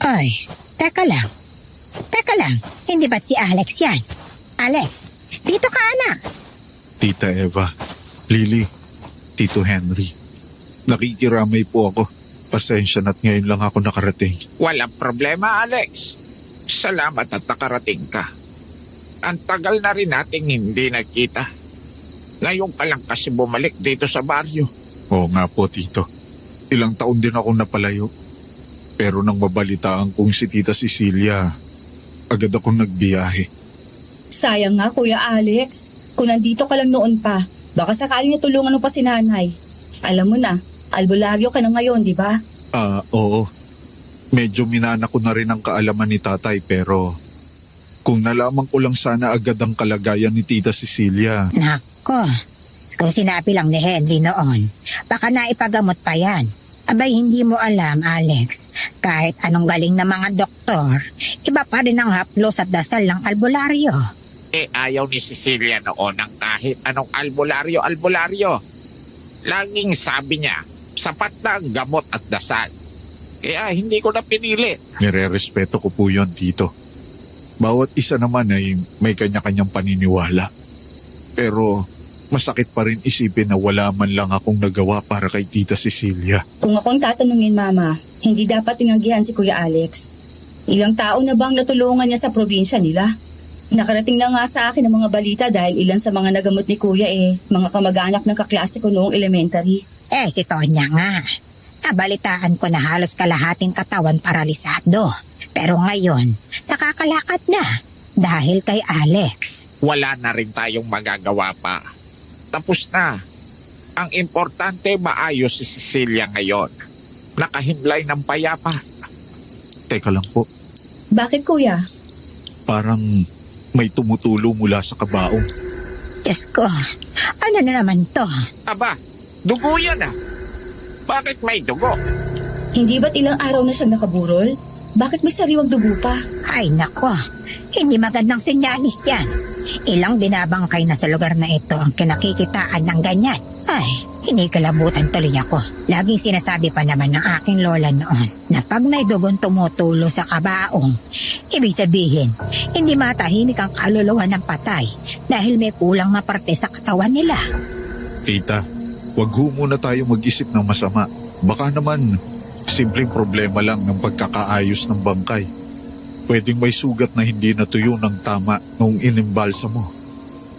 Ay, teka lang. Teka lang, hindi ba't si Alex yan? Alex, dito ka anak. Tita Eva, Lily, Tito Henry. Nakikiramay po ako. Pasensya na't ngayon lang ako nakarating. Walang problema, Alex. Salamat at nakarating ka. Ang tagal na rin nating hindi nagkita. Ngayon ka lang kasi bumalik dito sa baryo. Oo nga po, Tito. Ilang taon din ako napalayo. Pero nang mabalitaan kong si Tita Cecilia, agad akong nagbiyahe. Sayang nga, Kuya Alex. Kung nandito ka lang noon pa, baka sakaling natulungan mo pa si nanay. Alam mo na, albularyo ka na ngayon, di ba? Oo. Medyo minana ko na rin ang kaalaman ni tatay pero kung nalaman ko lang sana agad ang kalagayan ni Tita Cecilia. Nako, kung sinabi lang ni Henry noon, baka naipagamot pa yan. Abay, hindi mo alam, Alex. Kahit anong galing na mga doktor, iba pa rin ang haplos at dasal ng albularyo. Ayaw ni Cecilia noon ng kahit anong albularyo. Laging sabi niya, sapat na ang gamot at dasal. Kaya hindi ko na pinilit. Nire-respeto ko po yun, Tito. Bawat isa naman ay may kanya-kanyang paniniwala. Pero masakit pa rin isipin na wala man lang akong nagawa para kay Tita Cecilia. Kung akong tatanungin, Mama, hindi dapat tinanggihan si Kuya Alex. Ilang tao na bang natulungan niya sa probinsya nila? Nakarating na nga sa akin ang mga balita dahil ilan sa mga nagamot ni Kuya mga kamag-anak ng kaklase ko noong elementary. Si Tonya nga. Nabalitaan ko na halos kalahating katawan paralisado. Pero ngayon, nakakalakad na dahil kay Alex. Wala na rin tayong magagawa pa. Tapos na. Ang importante, maayos si Cecilia ngayon. Nakahimlay ng payapa. Teka lang po, Bakit, Kuya? parang may tumutulo mula sa kabaong. Diyos ko, ano na naman to? Aba, dugo yan ah. Bakit may dugo? Hindi ba't ilang araw na siyang nakaburol? Bakit may sariwang dugo pa? Ay nako, hindi magandang senyalis yan. Ilang binabangkay na sa lugar na ito ang kinakikitaan ng ganyan. Ay, kinikalabutan tuloy ako. Laging sinasabi pa naman ng aking lola noon na pag may dugong tumutulo sa kabaong, ibig sabihin, hindi matahimik ang kaluluwa ng patay dahil may kulang na parte sa katawan nila. Tita, wag ho muna tayo mag-isip ng masama. Baka naman, simpleng problema lang ng pagkakaayos ng bangkay. Pwedeng may sugat na hindi natuyo ng tama nung inimbalsa mo.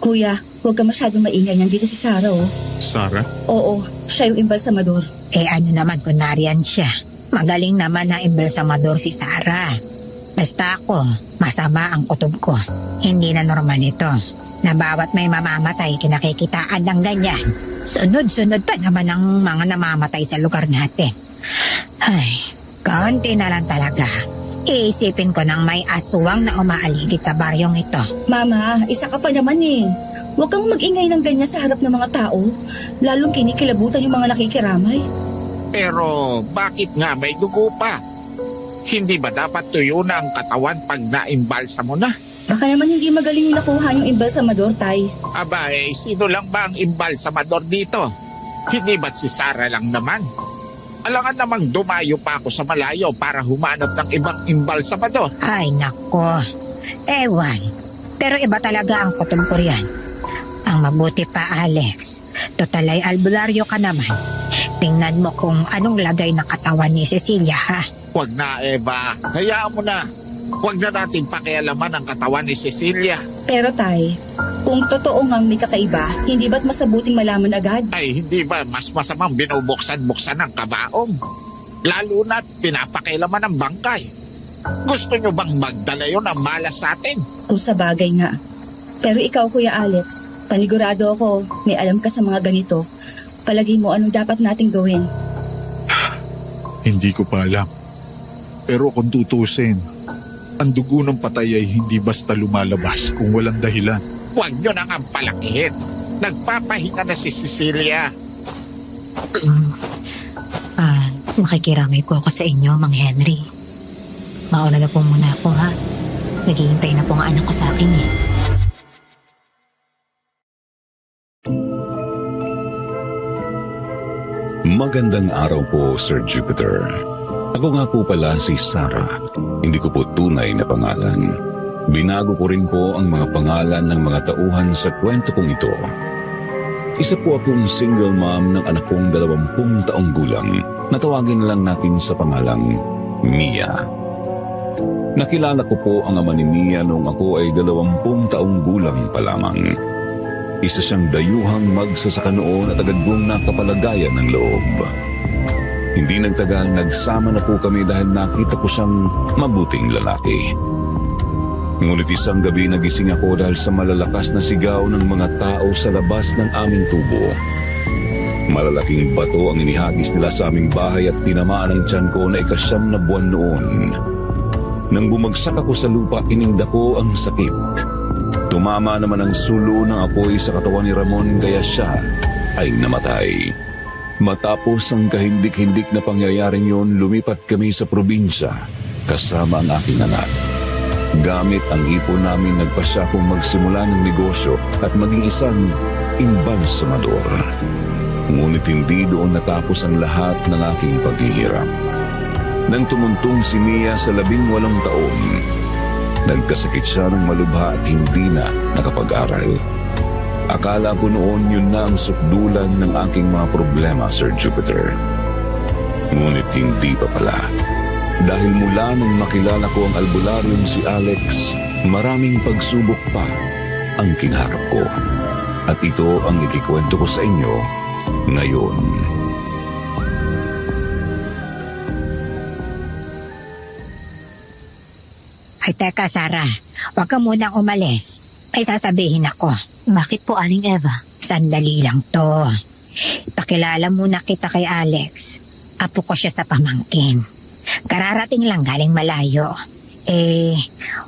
Kuya, huwag ka masyadong maingay. Nandito si Sarah, oh. Sarah? Oo, siya yung imbalsamador. Ano naman kung nariyan siya? Magaling naman na embalsamador si Sarah. Basta ako, masama ang kutob ko. Hindi na normal ito. Na bawat may mamamatay kinakikitaan ng ganyan. Sunod-sunod pa naman ang mga namamatay sa lugar natin. Ay, kaunti na lang talaga. Iisipin ko ng may aswang na umaaligid sa baryong ito. Mama, isa ka pa naman eh. Huwag kang mag-ingay ng ganyan sa harap ng mga tao. Lalong kinikilabutan yung mga nakikiramay. Pero bakit nga may dugo pa? Hindi ba dapat tuyo na ang katawan pag naimbalsa mo na? Baka naman hindi magaling yung nakuha yung imbalsamador, Tay. Aba, sino lang ba ang imbalsamador dito? Hindi ba't si Sarah lang naman? Alangan namang dumayo pa ako sa malayo para humanap ng ibang imbalsamador. Ay nako, ewan. Pero iba talaga ang kutob ko riyan. Ang mabuti pa, Alex, total ay albularyo ka naman. Tingnan mo kung anong lagay ng katawan ni Cecilia, ha? Huwag na, Eva. Hayaan mo na. Huwag na natin pakialaman ang katawan ni Cecilia. Pero Tay, kung totoo ngang may kakaiba, hindi ba't masabuting malaman agad? Ay, hindi ba mas masamang binubuksan-buksan ng kabaong? Lalo na't pinapakialaman ng bangkay. Gusto nyo bang magdala yun ng malas sa atin? Kung sa bagay nga. Pero ikaw, Kuya Alex, panigurado ako, may alam ka sa mga ganito. Palagay mo anong dapat nating gawin. Hindi ko pa alam. Pero kung tutusin, ang dugo ng patay ay hindi basta lumalabas kung walang dahilan. Huwag nyo nang ang palakihin. Nagpapahinga na si Cecilia. Makikiramay po ako sa inyo, Mang Henry. Mauna na po muna ako, ha? Naghihintay na po ang anak ko sa akin, eh. Magandang araw po, Sir Jupiter. Ako nga po pala si Sarah. Hindi ko po tunay na pangalan. Binago ko rin po ang mga pangalan ng mga tauhan sa kwento kong ito. Isa po akong single mom ng anak kong 20 taong gulang. Natawagin lang natin sa pangalang Mia. Nakilala ko po ang ama ni Mia noong ako ay 20 taong gulang pa lamang. Isa siyang dayuhang magsasaka noon at agad kong nakapalagayan ng loob. Hindi nagtagal, nagsama na po kami dahil nakita ko siyang mabuting lalaki. Ngunit isang gabi nagising ako dahil sa malalakas na sigaw ng mga tao sa labas ng aming tubo. Malalaking bato ang inihagis nila sa aming bahay at tinamaan ang tiyan ko na 9 na buwan noon. Nang bumagsak ako sa lupa, ininda ko ang sakit. Tumama naman ang sulo ng apoy sa katawan ni Ramon kaya siya ay namatay. Matapos ang kahindik-hindik na pangyayaring yun, lumipat kami sa probinsya kasama ang aking anak. Gamit ang ipon namin, nagpasya kong magsimula ng negosyo at maging isang imbalsamador. Ngunit hindi doon natapos ang lahat ng aking paghihirap. Nang tumuntong si Mia sa 18 taon, nagkasakit siya ng malubha at hindi na nakapag-aral. Akala ko noon yun na ang sukdulan ng aking mga problema, Sir Jupiter. Ngunit hindi pa pala. Dahil mula nung makilala ko ang albularyong si Alex, maraming pagsubok pa ang kinaharap ko. At ito ang ikikwento ko sa inyo ngayon. Ay teka Sarah, huwag ka munang umalis. Ay sasabihin ako. Bakit po, Aling Eva? Sandali lang to. Pakilala muna kita kay Alex. Apo ko siya sa pamangkin. Kararating lang galing malayo.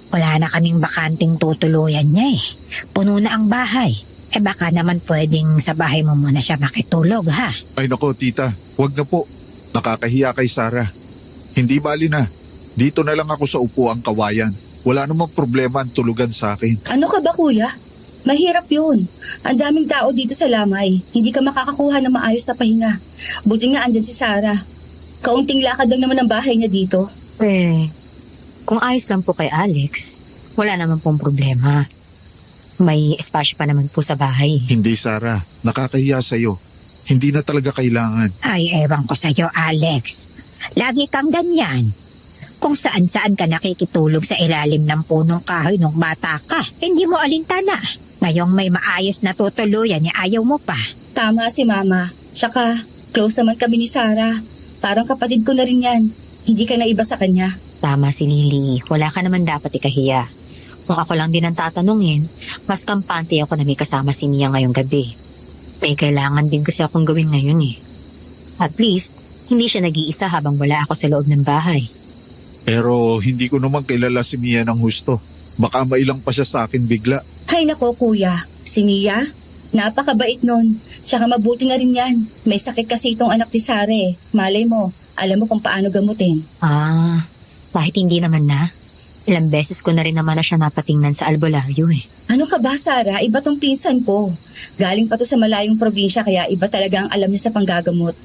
Wala na kaming bakanting tutuluyan niya eh. Puno na ang bahay. Baka naman pwedeng sa bahay mo muna siya makitulog ha. Ay nako tita, wag na po. Nakakahiya kay Sarah. Hindi bali na. Dito na lang ako sa upuang kawayan. Wala namang problema ang tulugan sa akin. Ano ka ba kuya? Mahirap yun. Ang daming tao dito sa Lamay. Hindi ka makakakuha ng maayos na pahinga. Buti nga andyan si Sarah. Kaunting lakad lang naman ang bahay niya dito. Kung ayos lang po kay Alex, wala naman pong problema. May espasyo pa naman po sa bahay. Hindi Sarah, nakakahiya sa'yo. Hindi na talaga kailangan. Ay ewan ko sa'yo Alex. Lagi kang ganyan. Kung saan-saan ka nakikitulog sa ilalim ng punong kahoy nung bata ka, hindi mo alintana. Ngayong may maayos na tutuluyan, ayaw mo pa. Tama si Mama. Tsaka, close naman kami ni Sarah. Parang kapatid ko na rin yan. Hindi ka naiba sa kanya. Tama si Lily, wala ka naman dapat ikahiya. Kung ako lang din ang tatanungin, mas kampante ako na may kasama si Mia ngayong gabi. May kailangan din kasi akong gawin ngayon eh. At least, hindi siya nag-iisa habang wala ako sa loob ng bahay. Pero hindi ko naman kilala si Mia ng husto. Baka mailang pa siya sa akin bigla. Hay nako kuya, si Mia? Napakabait nun. Tsaka mabuti na rin yan. May sakit kasi itong anak ni Sarah eh. Malay mo, alam mo kung paano gamutin. Kahit hindi naman na. Ilang beses ko na rin naman na siya napatingnan sa albularyo eh. Ano ka ba Sarah? Iba tong pinsan ko. Galing pa to sa malayong probinsya kaya iba talaga ang alam niya sa panggagamot.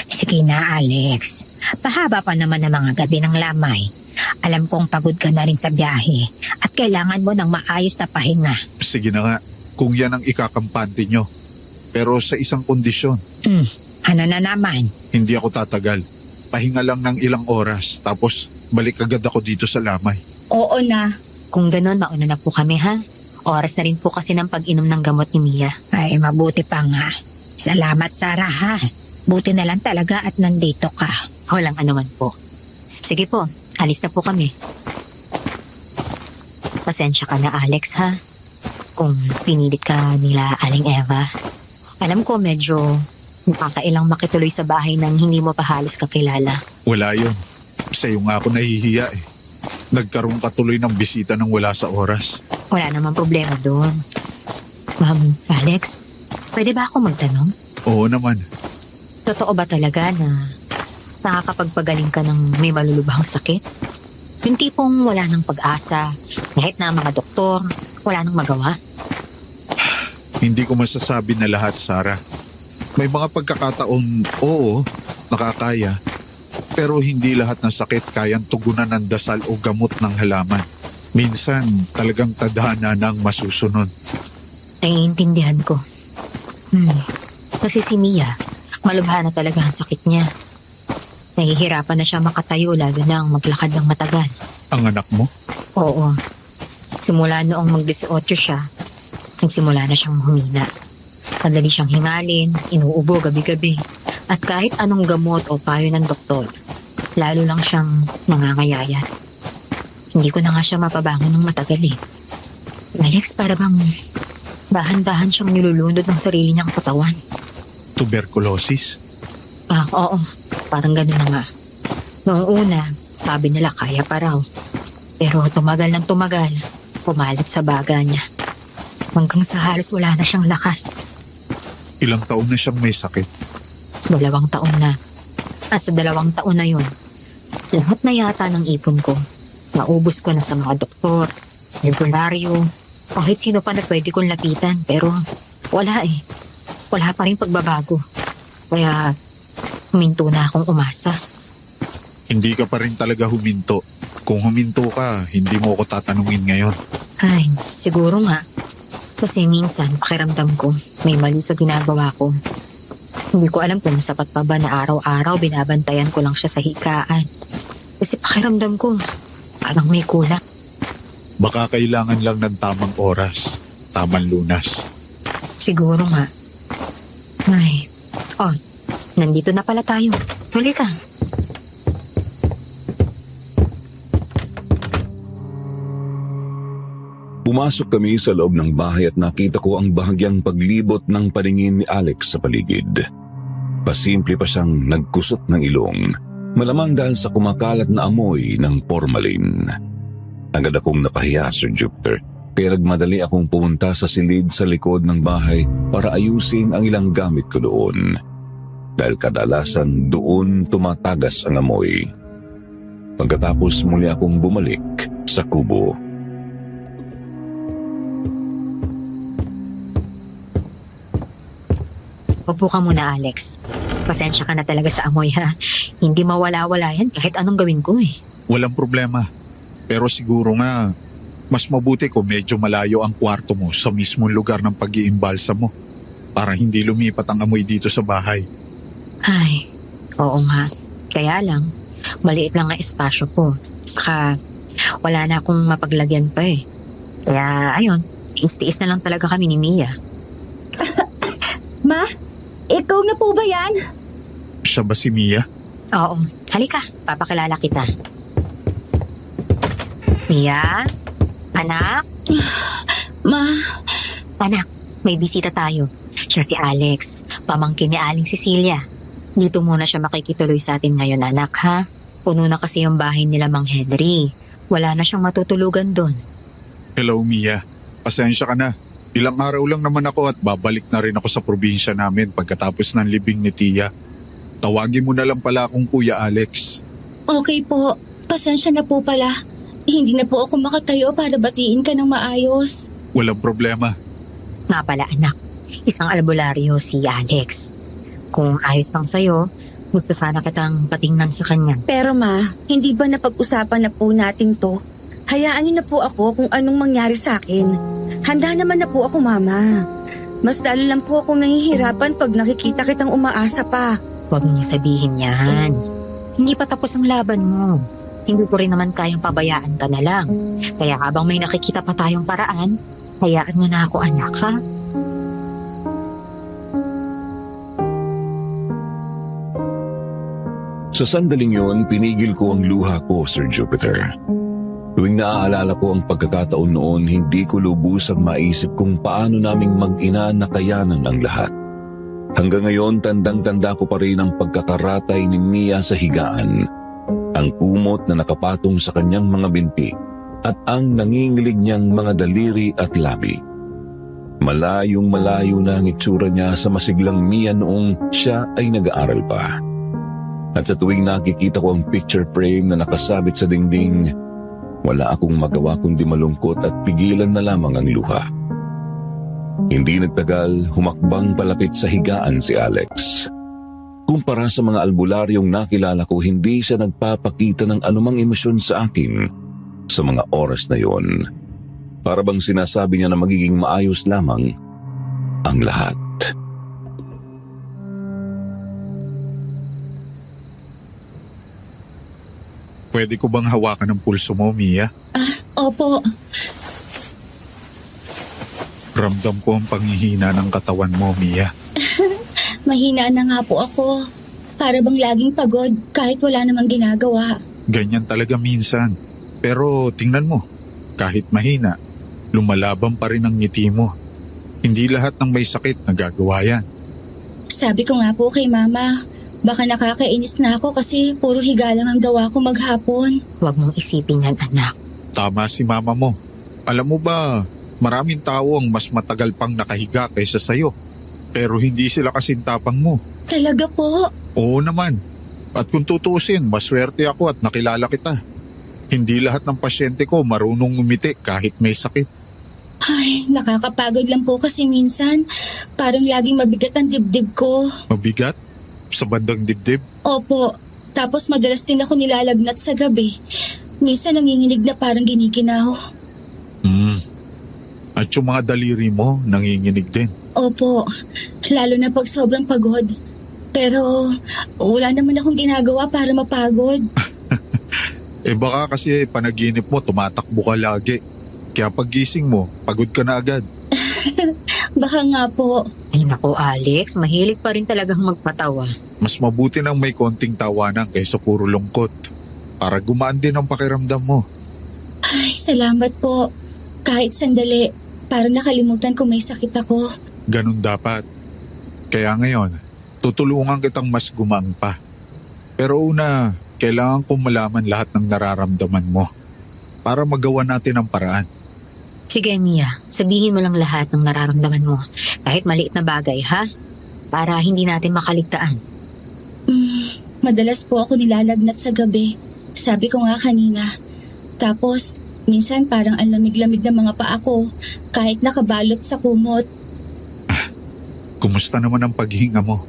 Sige na Alex. Pahaba pa naman ang mga gabi ng Lamay. Alam kong pagod ka na rin sa biyahe at kailangan mo ng maayos na pahinga. Sige na nga, kung yan ang ikakampante nyo. Pero sa isang kondisyon. Ano na naman? Hindi ako tatagal. Pahinga lang ng ilang oras tapos balik agad ako dito sa Lamay. Oo na. Kung ganun, mauna na po kami ha. Oras na rin po kasi ng pag-inom ng gamot ni Mia. Ay mabuti pa nga. Salamat Sarah ha. Buti na lang talaga at nandito ka. Walang anuman po. Sige po, alis na po kami. Pasensya ka na Alex ha. Kung pinilit ka nila Aling Eva. Alam ko medyo nakakailang makituloy sa bahay nang hindi mo pa halos kakilala. Wala yun. Sa'yo nga ako nahihiya eh. Nagkaroon ka tuloy ng bisita nang wala sa oras. Wala namang problema doon. Alex, pwede ba ako magtanong? Oo naman. Totoo ba talaga na nakakapagpagaling ka ng may malulubhang sakit? Yung tipong wala nang pag-asa, kahit na ang mga doktor, wala nang magawa? Hindi ko masasabi na lahat, Sarah. May mga pagkakataon, oo, nakakaya. Pero hindi lahat ng sakit kayang tugunan ng dasal o gamot ng halaman. Minsan talagang tadhana na ang masusunod. Naiintindihan ko. Kasi si Mia, malubha na talaga ang sakit niya. Nahihirapan na siya makatayo lalo na ang maglakad ng matagal. Ang anak mo? Oo. Simula noong mag-18 siya, nagsimula na siyang humina. Madali siyang hingalin, inuubo gabi-gabi. At kahit anong gamot o payo ng doktor, lalo lang siyang nangangayayat. Hindi ko na nga siya mapabangon ng matagal eh. Alex, para bang dahan-dahan siyang nilulunod ng sarili niyang katawan. Tuberculosis? Oo. Parang ganun na nga. Noong una, sabi nila kaya pa raw. Pero tumagal ng tumagal, pumalat sa baga niya. Hanggang sa halos wala na siyang lakas. Ilang taon na siyang may sakit? 2 taon na. At sa 2 taon na yun, lahat na yata ng ipon ko, naubos ko na sa mga doktor, albularyo, kahit sino pa na pwede kong lapitan. Pero wala eh. Wala pa rin pagbabago. Kaya huminto na akong umasa. Hindi ka pa rin talaga huminto. Kung huminto ka, hindi mo ako tatanungin ngayon. Ay, siguro nga. Kasi minsan, pakiramdam ko, may mali sa ginagawa ko. Hindi ko alam kung sapat pa ba na araw-araw binabantayan ko lang siya sa higaan. Kasi pakiramdam ko, parang may kulang. Baka kailangan lang ng tamang oras, tamang lunas. Siguro nga. Ay, nandito na pala tayo. Huli ka. Pumasok kami sa loob ng bahay at nakita ko ang bahagyang paglibot ng paningin ni Alex sa paligid. Pasimple pa siyang nagkusot ng ilong, malamang dahil sa kumakalat na amoy ng formalin. Agad akong napahiya, Sir Jupiter, kaya nagmadali akong pumunta sa silid sa likod ng bahay para ayusin ang ilang gamit ko doon. Dahil kadalasan doon tumatagas ang amoy. Pagkatapos muli akong bumalik sa kubo. Upo ka muna, Alex. Pasensya ka na talaga sa amoy, ha? Hindi mawala-wala yan kahit anong gawin ko eh. Walang problema. Pero siguro nga, mas mabuti kung medyo malayo ang kwarto mo sa mismong lugar ng pag-iimbalsa mo para hindi lumipat ang amoy dito sa bahay. Ay, oo nga. Kaya lang, maliit lang ang espasyo ko. Saka, wala na akong mapaglagyan pa eh. Kaya, ayun, tiis-tiis na lang talaga kami ni Mia. Ma, ikaw na po ba yan? Siya ba si Mia? Oo, halika, papakilala kita. Mia? Anak? Ma, Anak, may bisita tayo. Siya si Alex, pamangkin ni Aling Cecilia. Dito muna siya makikituloy sa atin ngayon, anak, ha? Puno na kasi yung bahay nila Mang Henry. Wala na siyang matutulugan doon. Hello Mia, pasensya ka na. Ilang araw lang naman ako at babalik na rin ako sa probinsya namin pagkatapos ng libing ni Tia. Tawagin mo na lang pala akong Kuya Alex. okay po. Pasensya na po pala. Hindi na po ako makatayo para batiin ka ng maayos. Walang problema. Nga pala, anak, isang albularyo si Alex. Kung ayos lang sa'yo, gusto sana kitang patingnan sa kanya. Pero ma, hindi ba napag-usapan na po natin to? Hayaan niyo na po ako kung anong mangyari sa akin. Handa naman na po ako, mama. Mas lalo lang po akong nahihirapan pag nakikita kitang umaasa pa. Huwag niyo sabihin yan. Hindi pa tapos ang laban mo. Hindi ko rin naman kayang pabayaan ka na lang. Kaya habang may nakikita pa tayong paraan, hayaan mo na ako, anak, ha? Sa sandaling yun, pinigil ko ang luha ko, Sir Jupiter. Tuwing naaalala ko ang pagkakataon noon, hindi ko lubusang maisip kung paano naming mag-ina nakayanan ang lahat. Hanggang ngayon, tandang-tanda ko pa rin ang pagkakaratay ni Mia sa higaan, ang kumot na nakapatong sa kanyang mga binti, at ang nangingilig niyang mga daliri at labi. Malayong malayo na ang itsura niya sa masiglang Mia noong siya ay nag-aaral pa. At sa tuwing nakikita ko ang picture frame na nakasabit sa dingding, wala akong magawa kundi malungkot at pigilan na lamang ang luha. Hindi nagtagal, humakbang palapit sa higaan si Alex. Kumpara sa mga albularyong nakilala ko, hindi siya nagpapakita ng anumang emosyon sa akin sa mga oras na yon. Para bang sinasabi niya na magiging maayos lamang ang lahat. Pwede ko bang hawakan ng pulso mo, Mia? Opo. Ramdam ko ang panghihina ng katawan mo, Mia. Mahina na nga po ako. Para bang laging pagod kahit wala namang ginagawa. Ganyan talaga minsan. Pero tingnan mo, kahit mahina, lumalaban pa rin ang ngiti mo. Hindi lahat ng may sakit nagagawa yan. Sabi ko nga po kay Mama, baka nakakainis na ako kasi puro higa lang ang gawa ko maghapon. Huwag mong isipin yan, anak. Tama si mama mo. Alam mo ba, maraming tao ang mas matagal pang nakahiga kaysa sayo. Pero hindi sila kasintapang mo. Talaga po? Oo naman. At kung tutusin, maswerte ako at nakilala kita. Hindi lahat ng pasyente ko marunong ngumiti kahit may sakit. Ay, nakakapagod lang po kasi minsan. Parang laging mabigat ang dibdib ko. Mabigat? Sa bandang dibdib? Opo. Tapos madalas din ako nilalagnat sa gabi. Minsan nanginginig na parang ginikinaw. At yung mga daliri mo, nanginginig din. Opo. Lalo na pag sobrang pagod. Pero wala naman akong ginagawa para mapagod. Baka kasi panaginip mo, tumatakbo ka lagi. Kaya paggising mo, pagod ka na agad. Baka nga po. Ay nako, Alex, mahilig pa rin talagang magpatawa. Mas mabuti nang may konting tawanan kaysa puro lungkot. Para gumaan din ang pakiramdam mo. Ay, salamat po. Kahit sandali, parang nakalimutan ko may sakit ako. Ganun dapat. Kaya ngayon, tutulungan kitang mas gumang pa. Pero una, kailangan kong malaman lahat ng nararamdaman mo para magawa natin ang paraan. Sige, Mia, sabihin mo lang lahat ng nararamdaman mo. Kahit maliit na bagay, ha? Para hindi natin makaligtaan. Madalas po ako nilalagnat sa gabi. Sabi ko nga kanina. Tapos, minsan parang ang lamig-lamig ng mga paa ko kahit nakabalot sa kumot. Kumusta naman ang paghinga mo?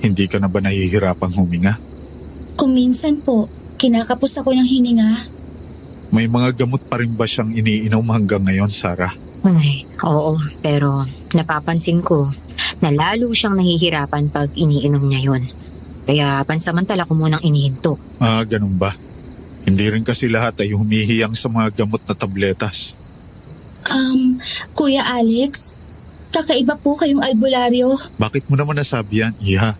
Hindi ka na ba nahihirapang huminga? Kung minsan po, kinakapos ako ng hininga. May mga gamot pa rin ba siyang iniinom hanggang ngayon, Sarah? Ay, oo, pero napapansin ko na lalo siyang nahihirapan pag iniinom niya yun. Kaya pansamantala ko munang inihinto. Ganun ba? Hindi rin kasi lahat ay humihiyang sa mga gamot na tabletas. Kuya Alex, kakaiba po kayong albularyo. Bakit mo naman nasabi yan, Iha?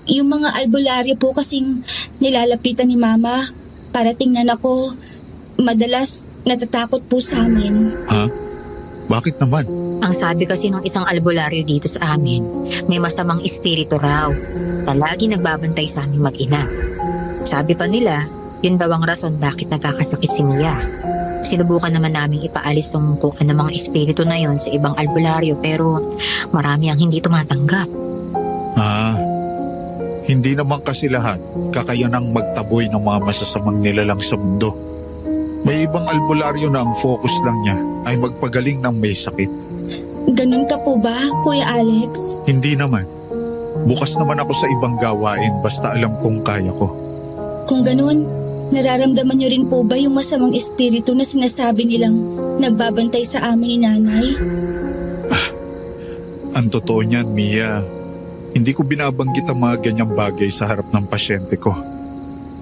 Yung mga albularyo po kasing nilalapitan ni Mama para tingnan ako. Madalas natatakot po sa amin. Ha? Bakit naman? Ang sabi kasi ng isang albularyo dito sa amin, may masamang espiritu raw na lagi nagbabantay sa aming mag-ina. Sabi pa nila, yun daw ang rason bakit nagkakasakit si Mia. Sinubukan naman namin ipaalis yung kung ano mga espiritu na yon sa ibang albularyo pero marami ang hindi tumatanggap. Hindi naman kasi lahat kakayanang magtaboy ng mga masasamang nilalang sa mundo. May ibang albularyo na ang focus lang niya ay magpagaling ng may sakit. Ganun ka po ba, Kuya Alex? Hindi naman. Bukas naman ako sa ibang gawain basta alam kong kaya ko. Kung ganun, nararamdaman niyo rin po ba yung masamang espiritu na sinasabi nilang nagbabantay sa amin ni Nanay? Ang totoo niyan, Mia, hindi ko binabanggit ang mga ganyang bagay sa harap ng pasyente ko.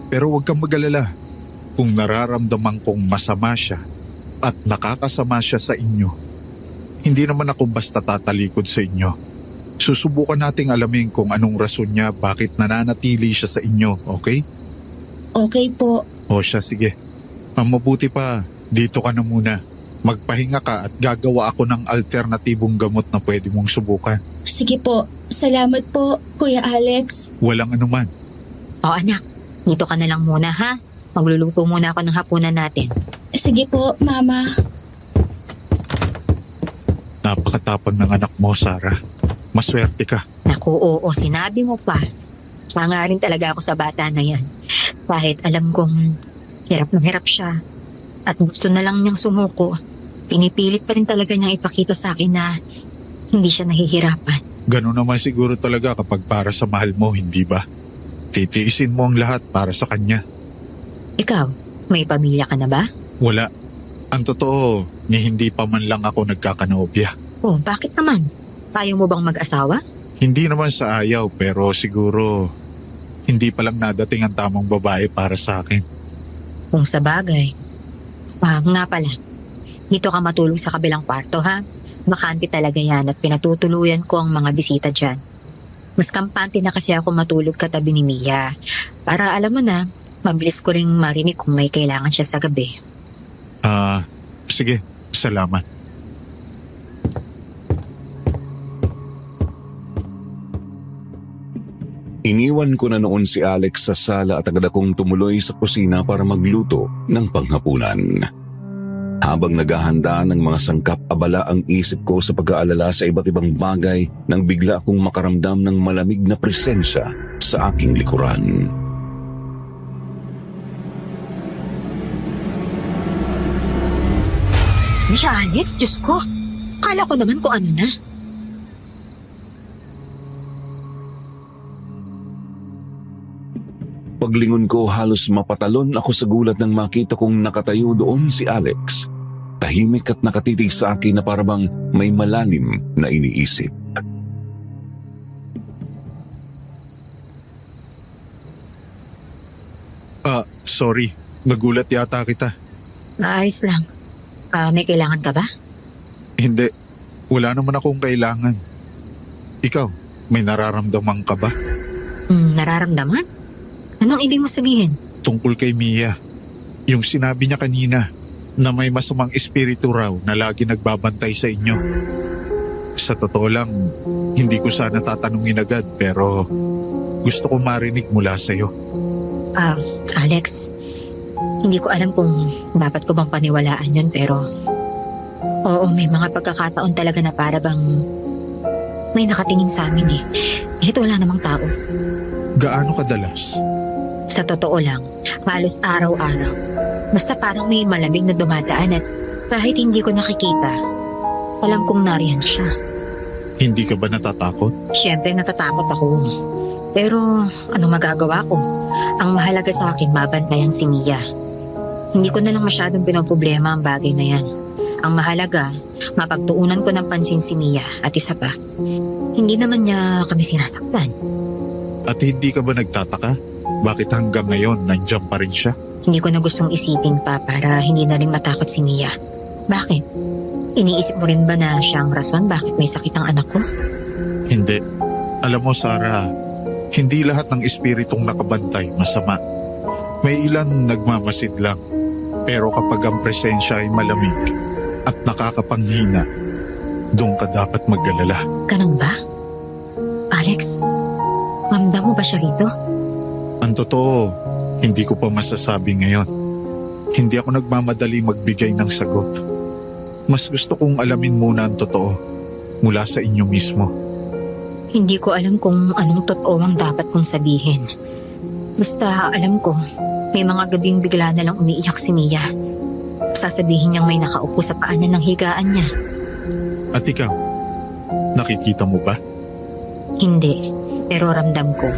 Pero huwag kang mag-alala. Kung nararamdaman kong masama siya at nakakasama siya sa inyo, hindi naman ako basta tatalikod sa inyo. Susubukan nating alamin kung anong rason niya bakit nananatili siya sa inyo, okay? Okay po. O siya, sige. Ang mabuti pa, dito ka na muna. Magpahinga ka at gagawa ako ng alternatibong gamot na pwede mong subukan. Sige po. Salamat po, Kuya Alex. Walang anuman. O anak, dito ka na lang muna ha. Magluluto muna ako ng hapunan natin. Sige po, Mama. Napakatapang ng anak mo, Sarah. Maswerte ka. Naku, oo, sinabi mo pa. Tanga rin talaga ako sa bata na yan. Kahit alam kong hirap na hirap siya at gusto na lang niyang sumuko, pinipilit pa rin talaga niyang ipakita sa akin na hindi siya nahihirapan. Ganun naman siguro talaga kapag para sa mahal mo, hindi ba? Titiisin mo ang lahat para sa kanya. Ikaw, may pamilya ka na ba? Wala. Ang totoo, ni hindi pa man lang ako nagkakanobya. Oh, bakit naman? Ayaw mo bang mag-asawa? Hindi naman sa ayaw pero siguro hindi pa lang nadating ang tamang babae para sa akin. Kung sa bagay. Nga pala, dito ka matulog sa kabilang kwarto ha? Bakante talaga yan at pinatutuluyan ko ang mga bisita dyan. Mas kampante na kasi ako matulog katabi ni Mia. Para alam mo na, mabilis ko ring marinig kung may kailangan siya sa gabi. Sige, salamat. Iniwan ko na noon si Alex sa sala at agad akong tumuloy sa kusina para magluto ng panghapunan. Habang naghahanda ng mga sangkap, abala ang isip ko sa pag-aalala sa iba't ibang bagay nang bigla akong makaramdam ng malamig na presensya sa aking likuran. Mia, Alex, Diyos ko. Kala ko naman kung ano na. Paglingon ko, halos mapatalon ako sa gulat nang makita kong nakatayo doon si Alex. Tahimik at nakatitig sa akin na parabang may malalim na iniisip. Sorry. Nagulat yata kita. Ayos lang. May kailangan ka ba? Hindi. Wala naman akong kailangan. Ikaw, may nararamdaman ka ba? Nararamdaman? Anong ibig mo sabihin? Tungkol kay Mia. Yung sinabi niya kanina na may masamang espiritu raw na lagi nagbabantay sa inyo. Sa totoo lang, hindi ko sana tatanungin agad pero gusto ko marinig mula sa'yo. Alex, hindi ko alam kung dapat ko bang paniwalaan yun pero oo, may mga pagkakataon talaga na para bang may nakatingin sa amin eh. Kahit wala namang tao. Gaano kadalas? Sa totoo lang, halos araw-araw. Basta parang may malamig na dumadaan at kahit hindi ko nakikita, alam kong nariyan siya. Hindi ka ba natatakot? Siyempre natatakot ako. Pero ano magagawa ko? Ang mahalaga sa akin, mabantayan si Mia. Hindi ko na lang masyadong pinoproblema ang bagay na yan. Ang mahalaga, mapagtuunan ko ng pansin si Mia at isa pa, hindi naman niya kami sinasaktan. At hindi ka ba nagtataka? Bakit hanggang ngayon nandiyan pa rin siya? Hindi ko na gustong isipin pa para hindi na rin matakot si Mia. Bakit? Iniisip mo rin ba na siya ang rason bakit may sakit ang anak ko? Hindi. Alam mo, Sarah, hindi lahat ng espiritong nakabantay masama. May ilan nagmamasid lang. Pero kapag ang presensya ay malamig at nakakapanghina, doon ka dapat mag-alala. Ganun ba? Alex, ramdam mo ba siya rito? Ang totoo, hindi ko pa masasabi ngayon. Hindi ako nagmamadali magbigay ng sagot. Mas gusto kong alamin muna ang totoo mula sa inyo mismo. Hindi ko alam kung anong totoo ang dapat kong sabihin. Basta alam ko, may mga gabing bigla na lang umiiyak si Mia. Sasabihin niyang may nakaupo sa paanan ng higaan niya. At ikaw, nakikita mo ba? Hindi, pero ramdam ko.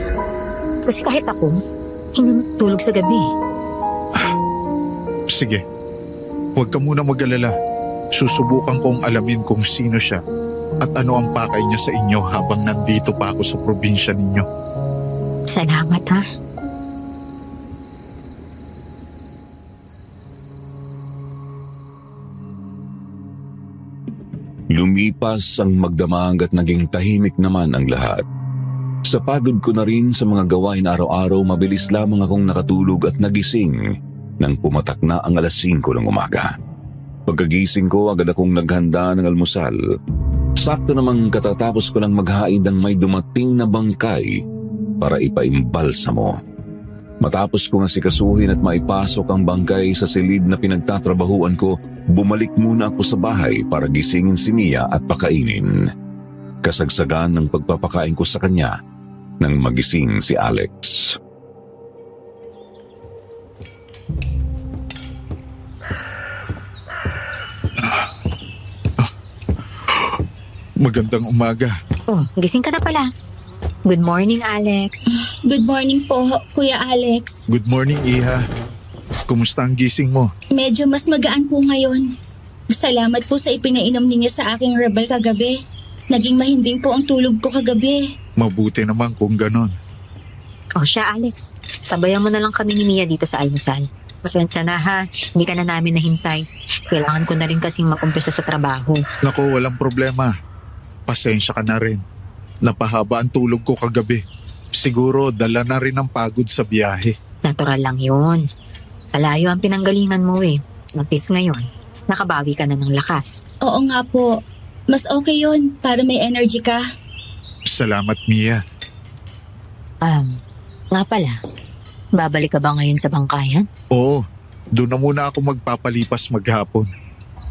Kasi kahit ako, hindi matutulog sa gabi. Sige, huwag ka muna mag-alala. Susubukan kong alamin kung sino siya at ano ang pakay niya sa inyo habang nandito pa ako sa probinsya ninyo. Salamat ha. Lumipas ang magdamag at naging tahimik naman ang lahat. Sa pagod ko na rin sa mga gawain araw-araw, mabilis lamang akong nakatulog at nagising nang pumatak na ang 5:00 ng umaga. Pagkagising ko, agad akong naghanda ng almusal. Sakto namang katatapos ko lang maghain ng may dumating na bangkay para ipaimbalsamo. Matapos kong asikasuhin at maipasok ang bangkay sa silid na pinagtatrabahuan ko, bumalik muna ako sa bahay para gisingin si Mia at pakainin. Kasagsagan ng pagpapakain ko sa kanya nang magising si Alex. Magandang umaga. Oh, gising ka na pala. Good morning, Alex. Good morning po, Kuya Alex. Good morning, Iha. Kumusta ang gising mo? Medyo mas magaan po ngayon. Salamat po sa ipinainom ninyo sa aking herbal kagabi. Naging mahimbing po ang tulog ko kagabi. Mabuti naman kung ganon. Oh, siya, Alex. Sabayan mo na lang kami ni Mia dito sa almusal. Pasensya na ha, hindi ka na namin nahintay. Kailangan ko na rin kasing mag-umpisa sa trabaho. Nako, walang problema. Pasensya ka na rin. Napahaba ang tulog ko kagabi. Siguro dala na rin ang pagod sa biyahe. Natural lang yun. Malayo ang pinanggalingan mo eh. Napis ngayon, nakabawi ka na ng lakas. Oo nga po. Mas okay yun para may energy ka. Salamat, Mia. Nga pala, babalik ka ba ngayon sa bangkayan? Oo, doon na muna ako magpapalipas maghapon.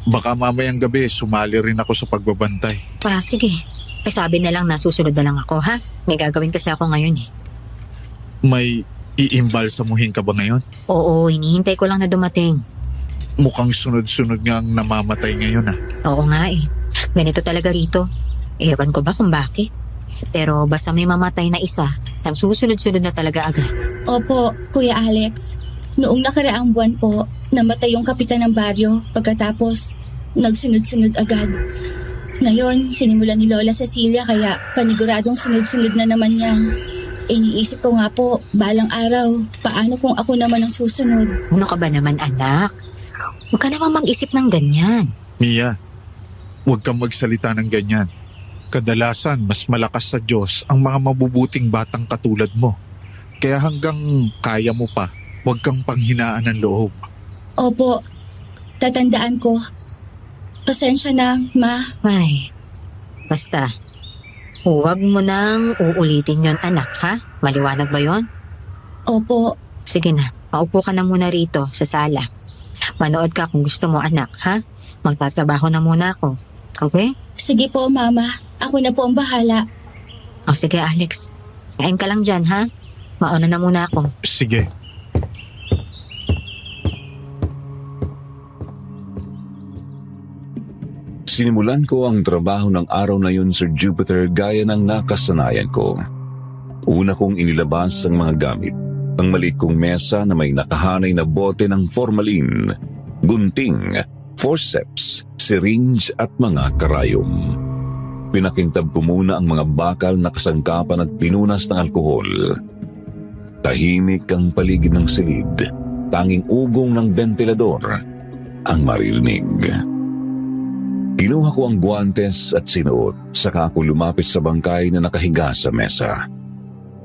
Baka mamayang gabi sumali rin ako sa pagbabantay. Sige. Sabi na lang na susunod na lang ako ha. May gagawin kasi ako ngayon eh. May iimbalsamuhin ka ba ngayon? Oo, hinihintay ko lang na dumating. Mukhang sunod-sunod nga ang namamatay ngayon ah. Oo nga eh. Ganito talaga rito. Ewan ko ba kung bakit. Pero basta may mamatay na isa, ang susunod-sunod na talaga agad. Opo, Kuya Alex. Noong nakaraang buwan po, namatay yung kapitan ng baryo pagkatapos nagsunod-sunod agad. Ngayon, sinimulan ni Lola Cecilia kaya paniguradong sunod-sunod na naman yan. Iniisip ko nga po, balang araw, paano kung ako naman ang susunod? Ano ka ba naman anak? Huwag ka naman mag-isip ng ganyan. Mia, huwag kang magsalita ng ganyan. Kadalasan, mas malakas sa Diyos ang mga mabubuting batang katulad mo. Kaya hanggang kaya mo pa, huwag kang panghinaan ng loob. Opo, tatandaan ko. Pasensya na, Ma. Ay, basta, huwag mo nang uulitin yon anak ha? Maliwanag ba yon? Opo, Sige na, paupo ka na muna rito sa sala. Manood ka kung gusto mo anak ha? Magtatrabaho na muna ako. Okay? sige po, Mama. Ako na po ang bahala. O sige Alex, kain ka lang dyan ha? Mauna na muna ako. Sige. Sinimulan ko ang trabaho ng araw na yun, Sir Jupiter, gaya ng nakasanayan ko. Una kong inilabas ang mga gamit. Ang maliit kong mesa na may nakahanay na bote ng formalin, gunting, forceps, syringe at mga karayom. Pinakintab ko muna ang mga bakal na kasangkapan at pinunas ng alkohol. Tahimik ang paligid ng silid. Tanging ugong ng ventilador ang maririnig. Kinuha ko ang guwantes at sinuot, saka ako lumapit sa bangkay na nakahiga sa mesa.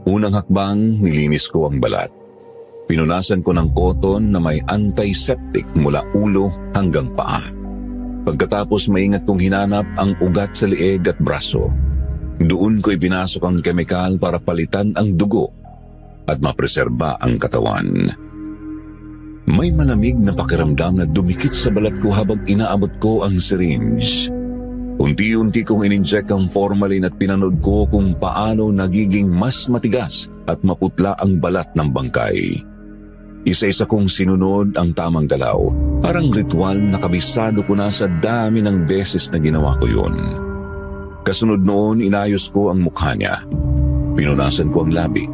Unang hakbang, nilinis ko ang balat. Pinunasan ko ng koton na may antiseptic mula ulo hanggang paa. Pagkatapos maingat kong hinanap ang ugat sa leeg at braso. Doon ko ibinasok ang kemikal para palitan ang dugo at mapreserba ang katawan. May malamig na pakiramdam na dumikit sa balat ko habang inaabot ko ang syringe. Unti-unti kong in-inject ang formalin at pinanood ko kung paano nagiging mas matigas at maputla ang balat ng bangkay. Isa-isa kong sinunod ang tamang galaw. Parang ritual na kabisado ko na sa dami ng beses na ginawa ko yun. Kasunod noon, inayos ko ang mukha niya. Pinunasan ko ang labi.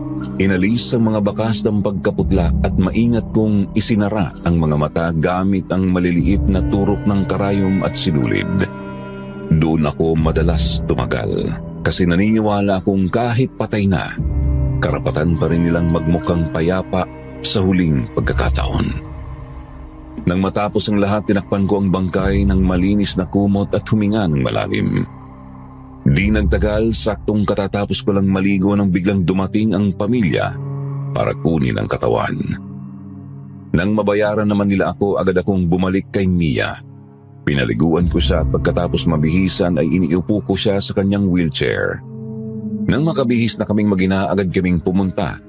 Inalis ang mga bakas ng pagkaputla at maingat kong isinara ang mga mata gamit ang maliliit na turok ng karayom at sinulid. Doon ako madalas tumagal kasi naniniwala akong kahit patay na, karapatan pa rin nilang magmukhang payapa sa huling pagkakataon. Nang matapos ang lahat, tinakpan ko ang bangkay ng malinis na kumot at huminga ng malalim. Di nagtagal, saktong katatapos ko lang maligo nang biglang dumating ang pamilya para kunin ang katawan. Nang mabayaran naman nila ako, agad akong bumalik kay Mia. Pinaliguan ko siya at pagkatapos mabihisan ay iniupo ko siya sa kanyang wheelchair. Nang makabihis na kaming mag-ina, agad kaming pumunta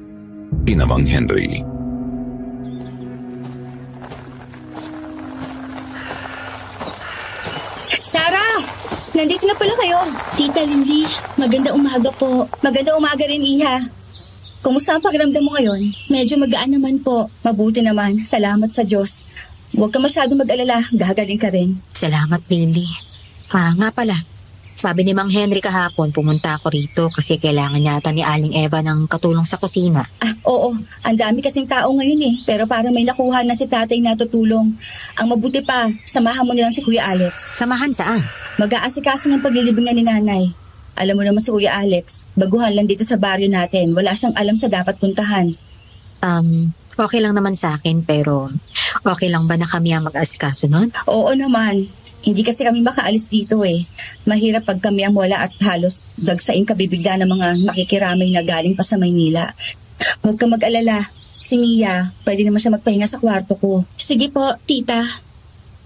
kina Mang Henry. Sarah! Nandito na pala kayo. Tita Lily, magandang umaga po. Magandang umaga rin, Iha. Kumusta ang pakiramdam mo ngayon? Medyo magaan naman po. Mabuti naman. Salamat sa Diyos. Huwag ka masyadong mag-alala. Gagaling ka rin. Salamat Lily. Nga pala, Sabi ni Mang Henry kahapon, pumunta ako rito kasi kailangan yata ni Aling Eva ng katulong sa kusina. Oo, ang dami kasing tao ngayon eh. Pero parang may nakuha na si tatay na tutulong. Ang mabuti pa, samahan mo nilang si Kuya Alex. Samahan saan? Mag-aasikaso ng paglilibing na ni nanay. Alam mo naman si Kuya Alex, baguhan lang dito sa baryo natin. Wala siyang alam sa dapat puntahan. Okay lang naman sa akin pero okay lang ba na kami ang mag-aasikaso nun? Oo naman. Hindi kasi kami makaalis dito eh. Mahirap pag kami ang wala at halos dagsain kabibigla ng mga makikiramay na galing pa sa Maynila. Huwag ka mag-alala. Si Mia, pwede naman siya magpahinga sa kwarto ko. Sige po, tita.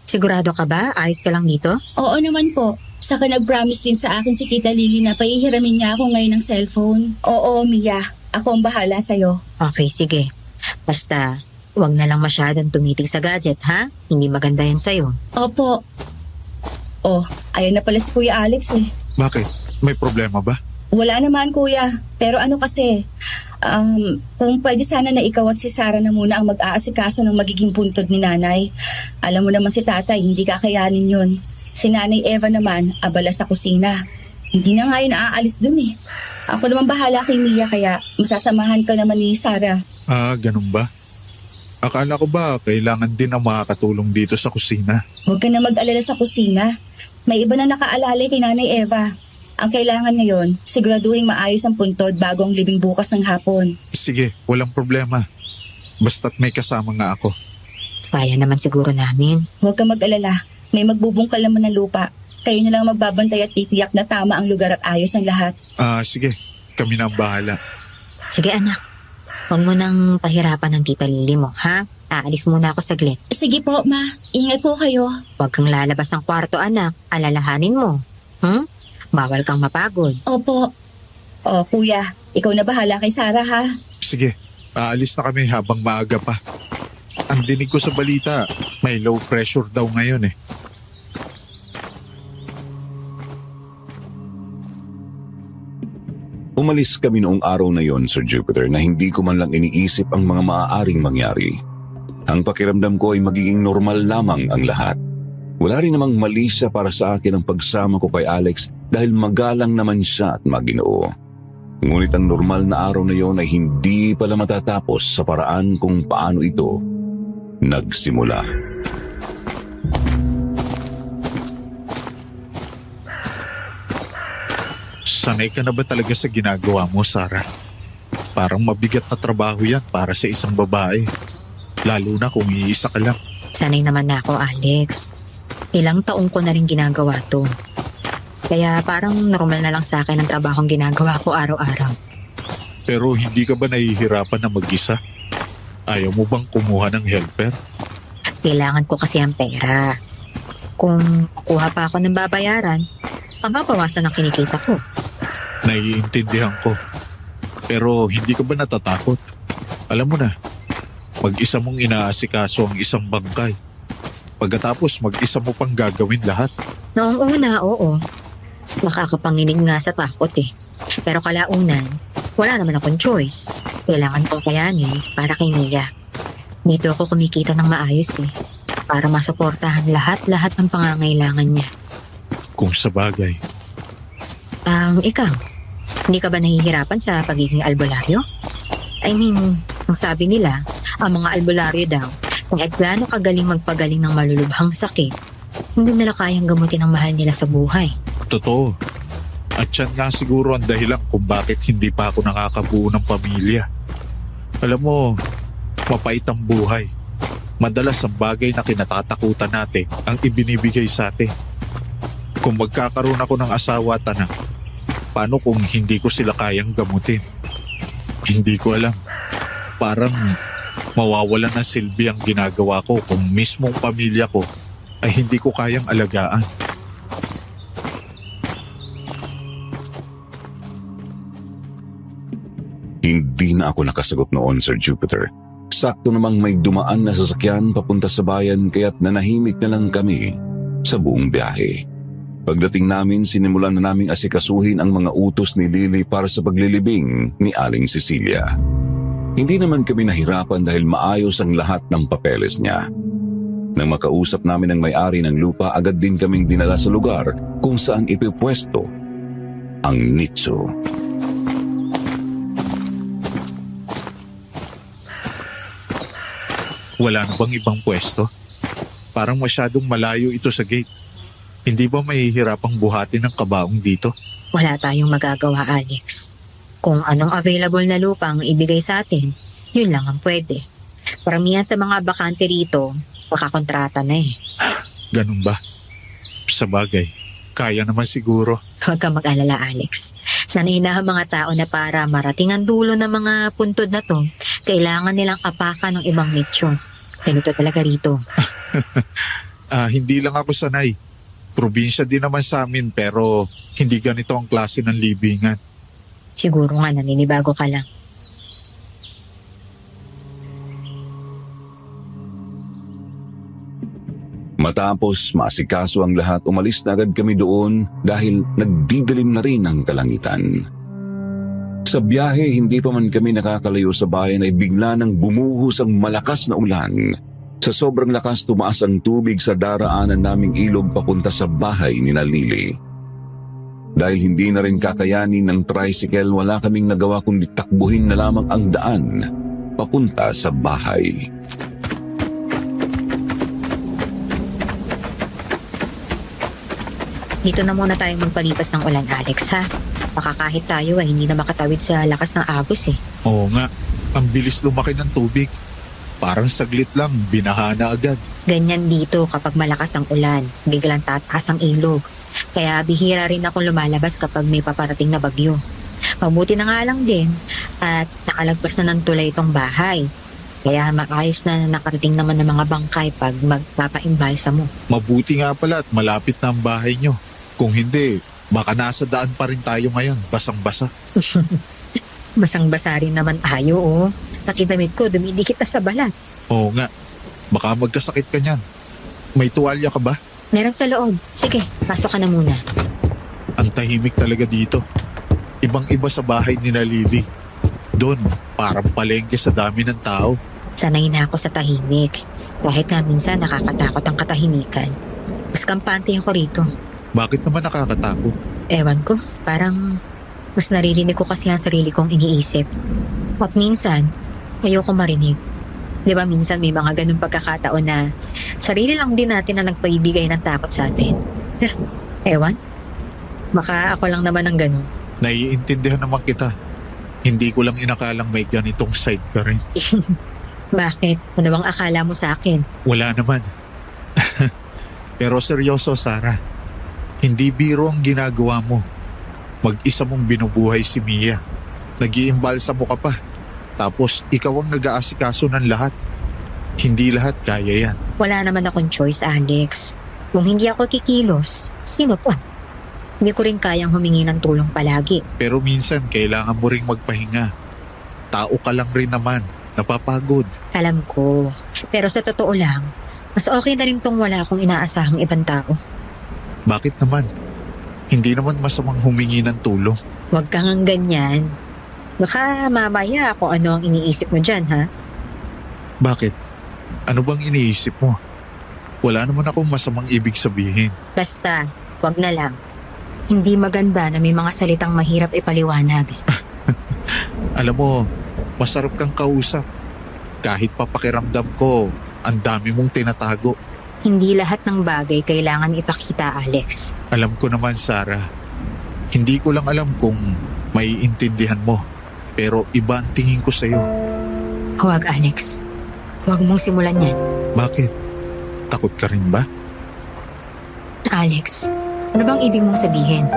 Sigurado ka ba? Ayos ka lang dito? Oo naman po. Saka nag-promise din sa akin si Tita Lily na paihiramin niya ako ngayon ng cellphone. Oo, Mia. Ako ang bahala sa'yo. Okay, sige. Basta, wag na lang masyadong tumitig sa gadget, ha? Hindi maganda yan sa'yo. Opo. Oh, ayun na pala si Kuya Alex eh. Bakit? May problema ba? Wala naman kuya, pero ano kasi, kung pwede sana na ikaw at si Sarah na muna ang mag-aasikaso ng magiging puntod ni nanay. Alam mo naman si tatay, hindi kakayanin yun. Si nanay Eva naman, abala sa kusina. Hindi na nga yun naaalis dun eh. Ako naman bahala kay Mia kaya masasamahan ka naman ni Sarah. Ganun ba? Akala ko ba kailangan din ang makakatulong dito sa kusina? Huwag ka na mag-alala sa kusina. May iba na nakaalalay kay nanay Eva. Ang kailangan ngayon, siguraduhin maayos ang puntod bago ang libing bukas ng hapon. Sige, walang problema. Basta't may kasama nga ako. Kaya naman siguro namin. Huwag ka mag-alala. May magbubungkal naman ng lupa. Kayo na lang magbabantay at titiyak na tama ang lugar at ayos ang lahat. Sige. Kami na ang bahala. Sige anak, huwag mo nang pahirapan ng tita Lily mo, ha? Aalis muna ako saglit. Sige po, ma. Ingat po kayo. Huwag kang lalabas ng kwarto, anak. Alalahanin mo. Bawal kang mapagod. Opo. Kuya, ikaw na bahala kay Sarah, ha? Sige, aalis na kami habang maaga pa. Ang dinig ko sa balita, may low pressure daw ngayon eh. Umalis kami noong araw na yon, Sir Jupiter, na hindi ko man lang iniisip ang mga maaaring mangyari. Ang pakiramdam ko ay magiging normal lamang ang lahat. Wala rin namang mali siya para sa akin ang pagsama ko kay Alex dahil magalang naman siya at maginoo. Ngunit ang normal na araw na yon ay hindi pala matatapos sa paraan kung paano ito nagsimula. Sanay ka na ba talaga sa ginagawa mo, Sarah? Parang mabigat na trabaho yan para sa isang babae. Lalo na kung iisa ka lang. Sanay naman na ako, Alex. Ilang taong ko na rin ginagawa to. Kaya parang normal na lang sa akin ang trabahong ginagawa ko araw-araw. Pero hindi ka ba nahihirapan na mag-isa? Ayaw mo bang kumuha ng helper? Kailangan ko kasi ang pera. Kung kuha pa ako ng babayaran, mababawasan ang kinikita ko. Naiintindihan ko. Pero hindi ka ba natatakot? Alam mo na, mag-isa mong inaasikaso ang isang bangkay. Pagkatapos mag-isa mo pang gagawin lahat. Noong una, oo. Nakakapanginig nga sa takot eh. Pero kalaunan, wala naman akong choice. Kailangan ko kayanin para kay Mia. Dito ako kumikita ng maayos eh. Para masuportahan lahat-lahat ng pangangailangan niya. Kung sa bagay. Ikaw, hindi ka ba nahihirapan sa pagiging albularyo? I mean, ang sabi nila, ang mga albularyo daw, kung gaano kagaling magpagaling ng malulubhang sakit, hindi nila kayang gamutin ang mahal nila sa buhay. Totoo. At yan nga siguro ang dahilan kung bakit hindi pa ako nakakabuo ng pamilya. Alam mo, mapait ang buhay. Madalas ang bagay na kinatatakutan natin ang ibinibigay sa atin. Kung magkakaroon ako ng asawa at anak, paano kung hindi ko sila kayang gamutin? Hindi ko alam. Parang mawawalan ng silbi ang ginagawa ko kung mismong pamilya ko ay hindi ko kayang alagaan. Hindi na ako nakasagot noon, Sir Jupiter. Sakto namang may dumaan na sasakyan papunta sa bayan kaya't nanahimik na lang kami sa buong biyahe. Pagdating namin, sinimulan na naming asikasuhin ang mga utos ni Lily para sa paglilibing ni Aling Cecilia. Hindi naman kami nahirapan dahil maayos ang lahat ng papeles niya. Nang makausap namin ang may-ari ng lupa, agad din kaming dinala sa lugar kung saan ipipwesto ang nicho. Wala na bang ibang pwesto? Parang masyadong malayo ito sa gate. Hindi ba mahihirapang buhatin ng kabaong dito? Wala tayong magagawa, Alex. Kung anong available na lupa ang ibigay sa atin, yun lang ang pwede. Paramihan sa mga bakante rito, makakontrata na eh. Ganun ba? Sa bagay, kaya naman siguro. Huwag kang mag-alala, Alex. Sanay na ang mga tao na para marating ang dulo ng mga puntod na to, kailangan nilang apakan ng ibang nicho. Ganito talaga rito. Hindi lang ako sanay. Probinsya din naman sa amin pero hindi ganito ang klase ng libingan. Siguro nga naninibago ka lang. Matapos masikaso ang lahat, umalis na agad kami doon dahil nagdidilim na rin ang kalangitan. Sa biyahe, hindi pa man kami nakakalayo sa bayan ay bigla nang bumuhos ang malakas na ulan. Sa sobrang lakas, tumaas ang tubig sa daraanan naming ilog papunta sa bahay ni Lily. Dahil hindi na rin kakayanin ng tricycle, wala kaming nagawa kundi takbuhin na lamang ang daan papunta sa bahay. Dito na muna tayong magpalipas ng ulan, Alex, ha? Baka kahit tayo ay hindi na makatawid sa lakas ng agos eh. Oo nga, ang bilis lumaki ng tubig. Parang saglit lang, binaha na agad. Ganyan dito kapag malakas ang ulan, biglang tataas ang ilog. Kaya bihira rin ako lumalabas kapag may paparating na bagyo. Mabuti na nga lang din at nakalagpas na ng tulay itong bahay. Kaya maayos na nakarating naman ng mga bangkay pag magpapaimbalsa mo. Mabuti nga pala at malapit na ang bahay nyo. Kung hindi, baka nasa daan pa rin tayo ngayon, basang-basa. Basang-basa rin naman tayo, oh. Nakitamit ko, dumidikit na sa balat. Oo nga, baka magkasakit ka niyan. May tuwalya ka ba? Meron sa loob. Sige, pasok ka na muna. Ang tahimik talaga dito. Ibang-iba sa bahay ni Lily. Doon, parang palengke sa dami ng tao. Sanay na ako sa tahimik. Kahit nga minsan nakakatakot ang katahimikan. Mas kampante ako rito. Bakit naman nakakatakot? Ewan ko, parang mas naririnig ko kasi ang sarili kong iniisip. At minsan, ayoko marinig. Di ba minsan may mga ganun pagkakataon na sarili lang din natin na nagpaibigay ng takot sa atin. Ewan, baka ako lang naman ang ganun. Naiintindihan naman kita. Hindi ko lang inakalang may ganitong side ka rin. Bakit? Ano bang akala mo sa akin? Wala naman. Pero seryoso, Sarah. Hindi biro ang ginagawa mo. Mag-isa mong binubuhay si Mia. Nag-iimbalsa mo ka pa. Tapos ikaw ang nag-aasikaso ng lahat. Hindi lahat kaya yan. Wala naman akong choice, Alex. Kung hindi ako kikilos, sino pa? Hindi ko rin kayang humingi ng tulong palagi. Pero minsan kailangan mo ring magpahinga. Tao ka lang rin naman. Napapagod. Alam ko. Pero sa totoo lang, mas okay na rin tong wala akong inaasahang ibang tao. Bakit naman? Hindi naman masamang humingi ng tulong. Huwag kang ganyan. Baka mamaya kung ano ang iniisip mo dyan, ha? Bakit? Ano bang iniisip mo? Wala naman akong masamang ibig sabihin. Basta, wag na lang. Hindi maganda na may mga salitang mahirap ipaliwanag. Alam mo, masarap kang kausap. Kahit papakiramdam ko, ang dami mong tinatago. Hindi lahat ng bagay kailangan ipakita, Alex. Alam ko naman, Sarah. Hindi ko lang alam kung maiintindihan mo. Pero iba ang tingin ko sa'yo. Huwag, Alex. Huwag mong simulan yan. Bakit? Takot ka rin ba? Alex, ano bang ibig mong sabihin?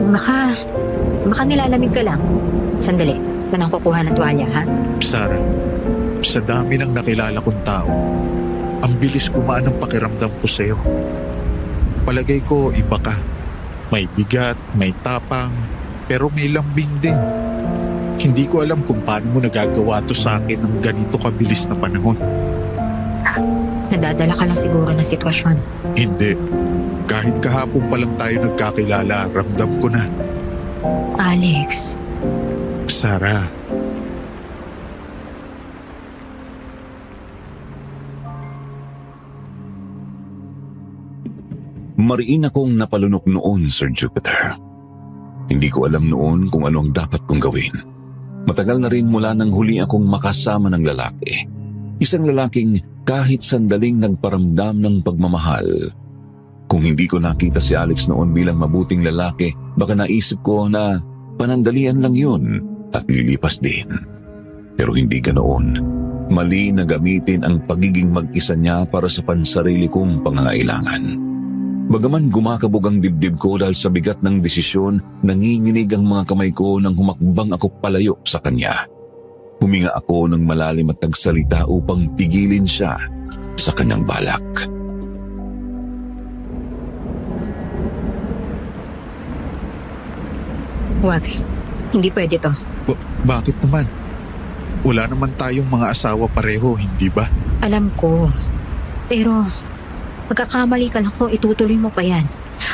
Baka nilalamig ka lang. Sandali, manang kukuha ng tuwalya, ha? Sarah, sa dami ng nakilala kong tao, ang bilis kumaan ang pakiramdam ko sa'yo. Palagay ko, iba ka. May bigat, may tapang, pero may lambing din. Hindi ko alam kung paano mo nagagawa to sa akin ng ganito kabilis na panahon. Nadadala ka lang siguro ng sitwasyon. Hindi. Kahit kahapon pa lang tayo nagkakilala, ramdam ko na. Alex, Sarah, Mariin akong napalunok noon, Sir Jupiter. Hindi ko alam noon kung ano ang dapat kong gawin. Matagal na rin mula nang huli akong makasama ng lalaki. Isang lalaking kahit sandaling nagparamdam ng pagmamahal. Kung hindi ko nakita si Alex noon bilang mabuting lalaki, baka naisip ko na panandalian lang yun at lilipas din. Pero hindi ganoon. Mali na gamitin ang pagiging mag-isa niya para sa pansarili kong pangangailangan. Bagaman gumakabog ang dibdib ko dahil sa bigat ng desisyon, nanginginig ang mga kamay ko nang humakbang ako palayo sa kanya. Huminga ako ng malalim at nagsalita upang pigilin siya sa kanyang balak. Huwag. Hindi pwede to. Bakit naman? Wala naman tayong mga asawa pareho, hindi ba? Alam ko. Pero, magkakamali ka lang kung itutuloy mo pa yan.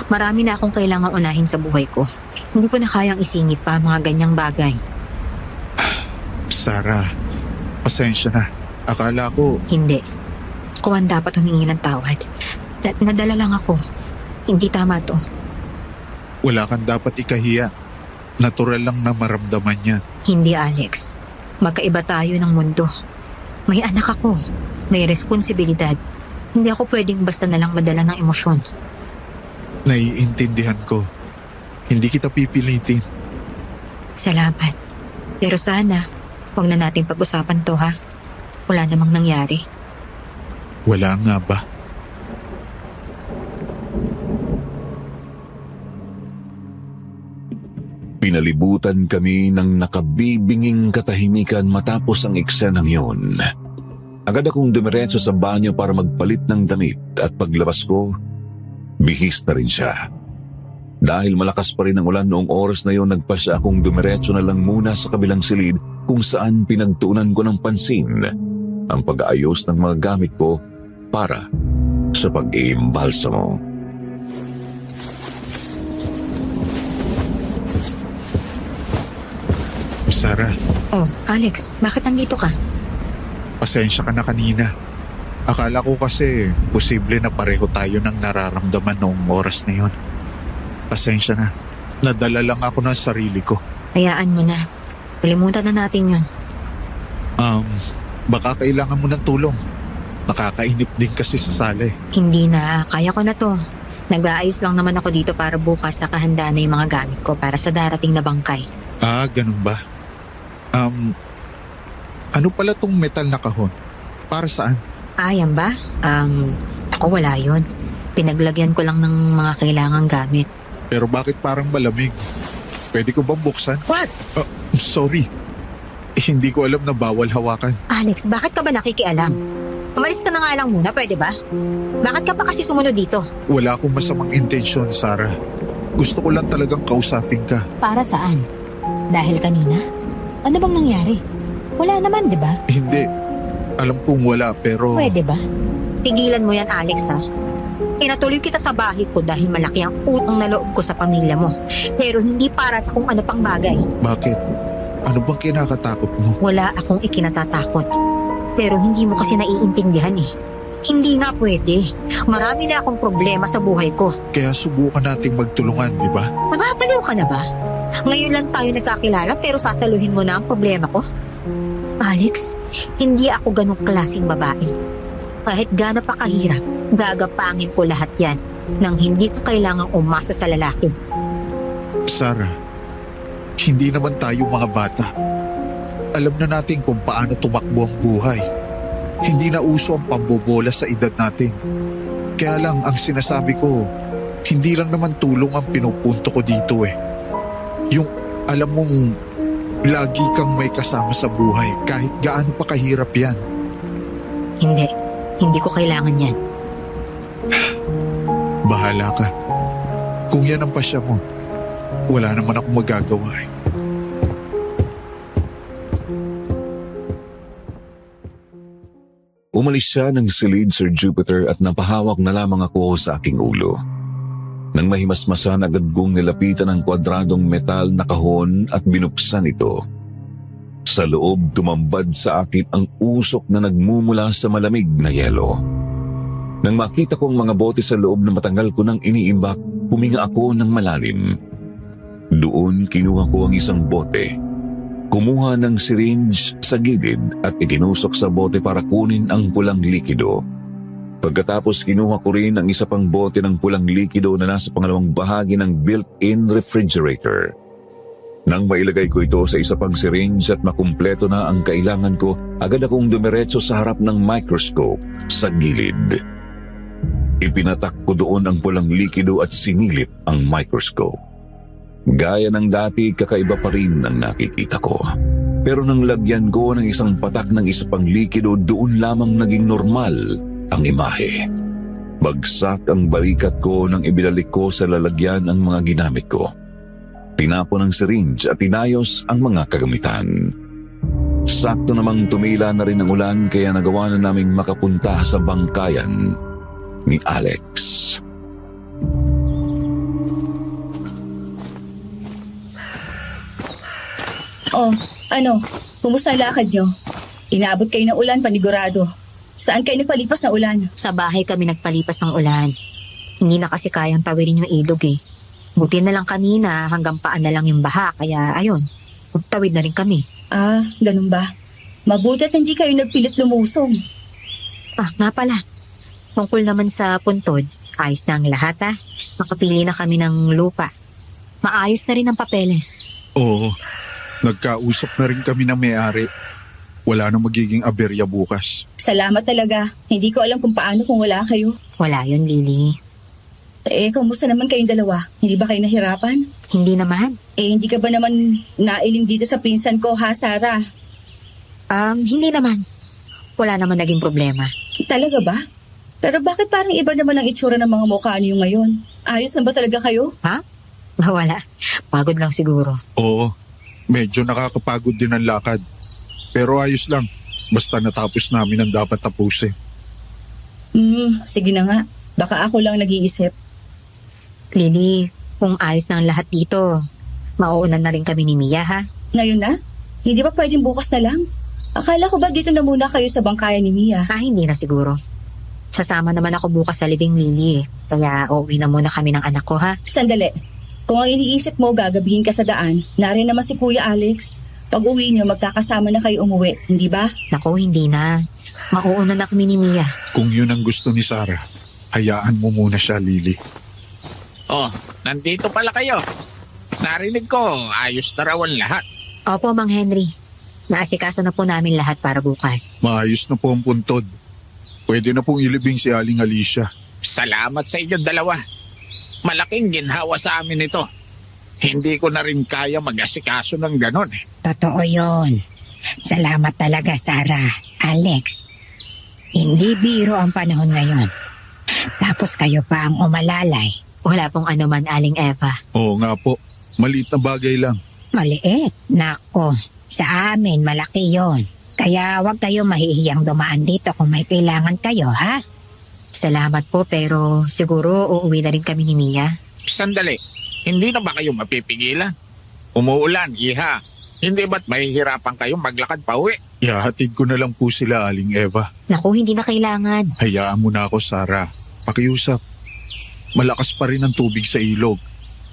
Marami na akong kailangang unahin sa buhay ko. Hindi ko na kayang isingit pa mga ganyang bagay. Sarah, pasensya na. Akala ko, Hindi. Ako ang dapat humingi ng tawad. Nadala lang ako. Hindi tama to. wala kang dapat ikahiya. Natural lang na maramdaman niya. Hindi, Alex. Magkaiba tayo ng mundo. May anak ako. May responsibilidad. Hindi ako pwedeng basta na lang madala ng emosyon. Naiintindihan ko. Hindi kita pipilitin. Salamat. Pero sana, huwag na natin pag-usapan to, ha? Wala namang nangyari. Wala nga ba? Pinalibutan kami ng nakabibinging katahimikan matapos ang eksenang yun. Agad akong dumiretso sa banyo para magpalit ng damit at paglabas ko, bihis na rin siya. Dahil malakas pa rin ang ulan noong oras na yon, nagpasya akong dumiretso na lang muna sa kabilang silid kung saan pinagtuunan ko ng pansin ang pag-aayos ng mga gamit ko para sa pag-iimbalsamo. Sarah, Oh, Alex, bakit nandito ka? pasensya ka na kanina. Akala ko kasi posible na pareho tayo ng nararamdaman noong oras na yon. Pasensya na. Nadala lang ako ng sarili ko. Hayaan mo na. Kalimutan na natin yun. Baka kailangan mo ng tulong. Nakakainip din kasi sa sala eh. Hindi na. Kaya ko na to. Nag-aayos lang naman ako dito para bukas nakahanda na yung mga gamit ko para sa darating na bangkay. Ah, ganun ba? Ano pala tong metal na kahon? Para saan? Yan ba? Ako wala yun. Pinaglagyan ko lang ng mga kailangang gamit. Pero bakit parang malamig? Pwede ko bang buksan? What? Sorry. Hindi ko alam na bawal hawakan. Alex, bakit ka ba nakikialam? Umalis ka na nga lang muna, pwede ba? Bakit ka pa kasi sumunod dito? Wala akong masamang intensyon, Sarah. Gusto ko lang talagang kausapin ka. Para saan? Dahil kanina? Ano bang nangyari? Wala naman, di ba? Hindi. Alam kong wala pero... Pwede ba? Tigilan mo yan, Alex, ha? Pinatuloy kita sa bahay ko dahil malaki ang utang na loob ko sa pamilya mo. Pero hindi para sa kung ano pang bagay. Bakit? Ano bang kinakatakot mo? Wala akong ikinatatakot. Pero hindi mo kasi naiintindihan eh. Hindi nga pwede. Marami na akong problema sa buhay ko. Kaya subukan nating magtulungan, di ba? Nababaliw ka na ba? Ngayon lang tayo nagkakilala pero sasaluhin mo na ang problema ko? Alex, hindi ako ganong klaseng babae. Kahit gaano pa kahirap, gagapangin ko lahat yan nang hindi ko kailangang umasa sa lalaki. Sarah, hindi naman tayo mga bata. Alam na natin kung paano tumakbo ang buhay. Hindi na uso ang pambobola sa edad natin. Kaya lang ang sinasabi ko, hindi lang naman tulong ang pinupunto ko dito eh. Yung alam mong lagi kang may kasama sa buhay kahit gaano pa kahirap yan. Hindi ko kailangan yan. Bahala ka. Kung yan ang pasya mo, wala naman akong magagawa eh. Umalis siya ng silid, Sir Jupiter, at napahawak na lamang ako sa aking ulo. Nang mahimasmasan, agad kong nilapitan ang kwadradong metal na kahon at binuksan ito. Sa loob, tumambad sa akin ang usok na nagmumula sa malamig na yelo. Nang makita ko ang mga bote sa loob na matagal ko nang iniimbak, huminga ako ng malalim. Doon kinuha ko ang isang bote. Kumuha ng syringe sa gilid at itinusok sa bote para kunin ang pulang likido. Pagkatapos kinuha ko rin ang isa pang bote ng pulang likido na nasa pangalawang bahagi ng built-in refrigerator. Nang mailagay ko ito sa isa pang syringe at makumpleto na ang kailangan ko, agad akong dumiretso sa harap ng microscope sa gilid. Ipinatak ko doon ang pulang likido at sinilip ang microscope. Gaya ng dati, kakaiba pa rin ang nakikita ko. Pero nang lagyan ko ng isang patak ng isa pang likido, doon lamang naging normal ang imahe. Bagsak ang balikat ko nang ibinalik ko sa lalagyan ang mga ginamit ko. Tinapon ang syringe at inayos ang mga kagamitan. Sakto namang tumila na rin ang ulan kaya nagawa na naming makapunta sa bangkayan ni Alex. Oh, kumusta ang lakad nyo? Inaabot kayo ng ulan, panigurado. Saan kayo nagpalipas ng ulan? Sa bahay kami nagpalipas ng ulan. Hindi na kasi kayang tawirin yung ilog eh. Buti na lang kanina hanggang paan na lang yung baha, kaya ayun, tawid na rin kami. Ah, ganun ba? Mabuti at hindi kayo nagpilit lumusong. Nga pala. Tungkol naman sa puntod, ayos na ang lahat Nakapili na kami ng lupa. Maayos na rin ang papeles. Oo, nagkausap na rin kami ng may-ari. Wala nang magiging aberya bukas. Salamat talaga. Hindi ko alam kung paano kung wala kayo. Wala yun, Lily. Kamusta naman kayong dalawa? Hindi ba kayo nahirapan? Hindi naman. Hindi ka ba naman nailing dito sa pinsan ko, ha, Sarah? Hindi naman. Wala naman naging problema. Talaga ba? Pero bakit parang iba naman ang itsura ng mga mukha niyo ngayon? Ayos na ba talaga kayo? Wala. Pagod lang siguro. Oo, medyo nakakapagod din ang lakad. Pero ayos lang, basta natapos namin ang dapat tapusin. Sige na nga. Baka ako lang nag-iisip. Lily, kung ayos na ang lahat dito, mauunan na rin kami ni Mia, ha? Ngayon na? Hindi ba pwedeng bukas na lang? Akala ko ba dito na muna kayo sa bangkayan ni Mia? Hindi na siguro. Sasama naman ako bukas sa libing, Lily. Kaya uuwi na muna kami ng anak ko, ha? Sandali. Kung ang iniisip mo gagabihin ka sa daan, narin naman si Kuya Alex. Pag uwi niyo, magkakasama na kayo umuwi, hindi ba? Naku, hindi na. Mauuna na kami ni Mia. Kung yun ang gusto ni Sarah, hayaan mo muna siya, Lily. Oh, nandito pala kayo. Narinig ko, ayos na raw ang lahat. Opo, Mang Henry. Naasikaso na po namin lahat para bukas. Maayos na po ang puntod. Pwede na pong ilibing si Aling Alicia. Salamat sa inyong dalawa. Malaking ginhawa sa amin ito. Hindi ko na rin kaya mag-asikaso ng ganon. Totoo yun. Salamat talaga, Sarah. Alex, hindi biro ang panahon ngayon. Tapos kayo pa ang umalalay. Wala pong anuman, Aling Eva. Oo nga po, maliit na bagay lang. Maliit. Nako, sa amin malaki yon. Kaya wag kayo mahihiyang dumaan dito kung may kailangan kayo, ha? Salamat po, pero siguro uuwi na rin kami ni Mia. Sandali, hindi na ba kayo mapipigilan? Umuulan, iha. Hindi ba't mahihirapan kayong maglakad pa uwi? Ihahatid ko na lang po sila, Aling Eva. Naku, hindi na kailangan. Hayaan mo na ako, Sarah. Pakiusap. Malakas pa rin ang tubig sa ilog.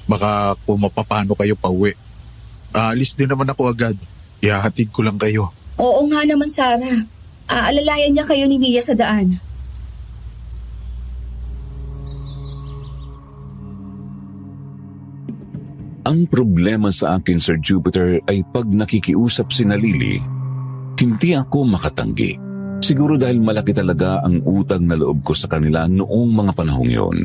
Baka pumapapano kayo pa uwi. Aalis din naman ako agad. Ihahatid ko lang kayo. Oo nga naman, Sarah. Aalalayan niya kayo ni Mia sa daan. Ang problema sa akin, Sir Jupiter, ay pag nakikiusap si Lily, hindi ako makatanggi. Siguro dahil malaki talaga ang utang na loob ko sa kanila noong mga panahong yon.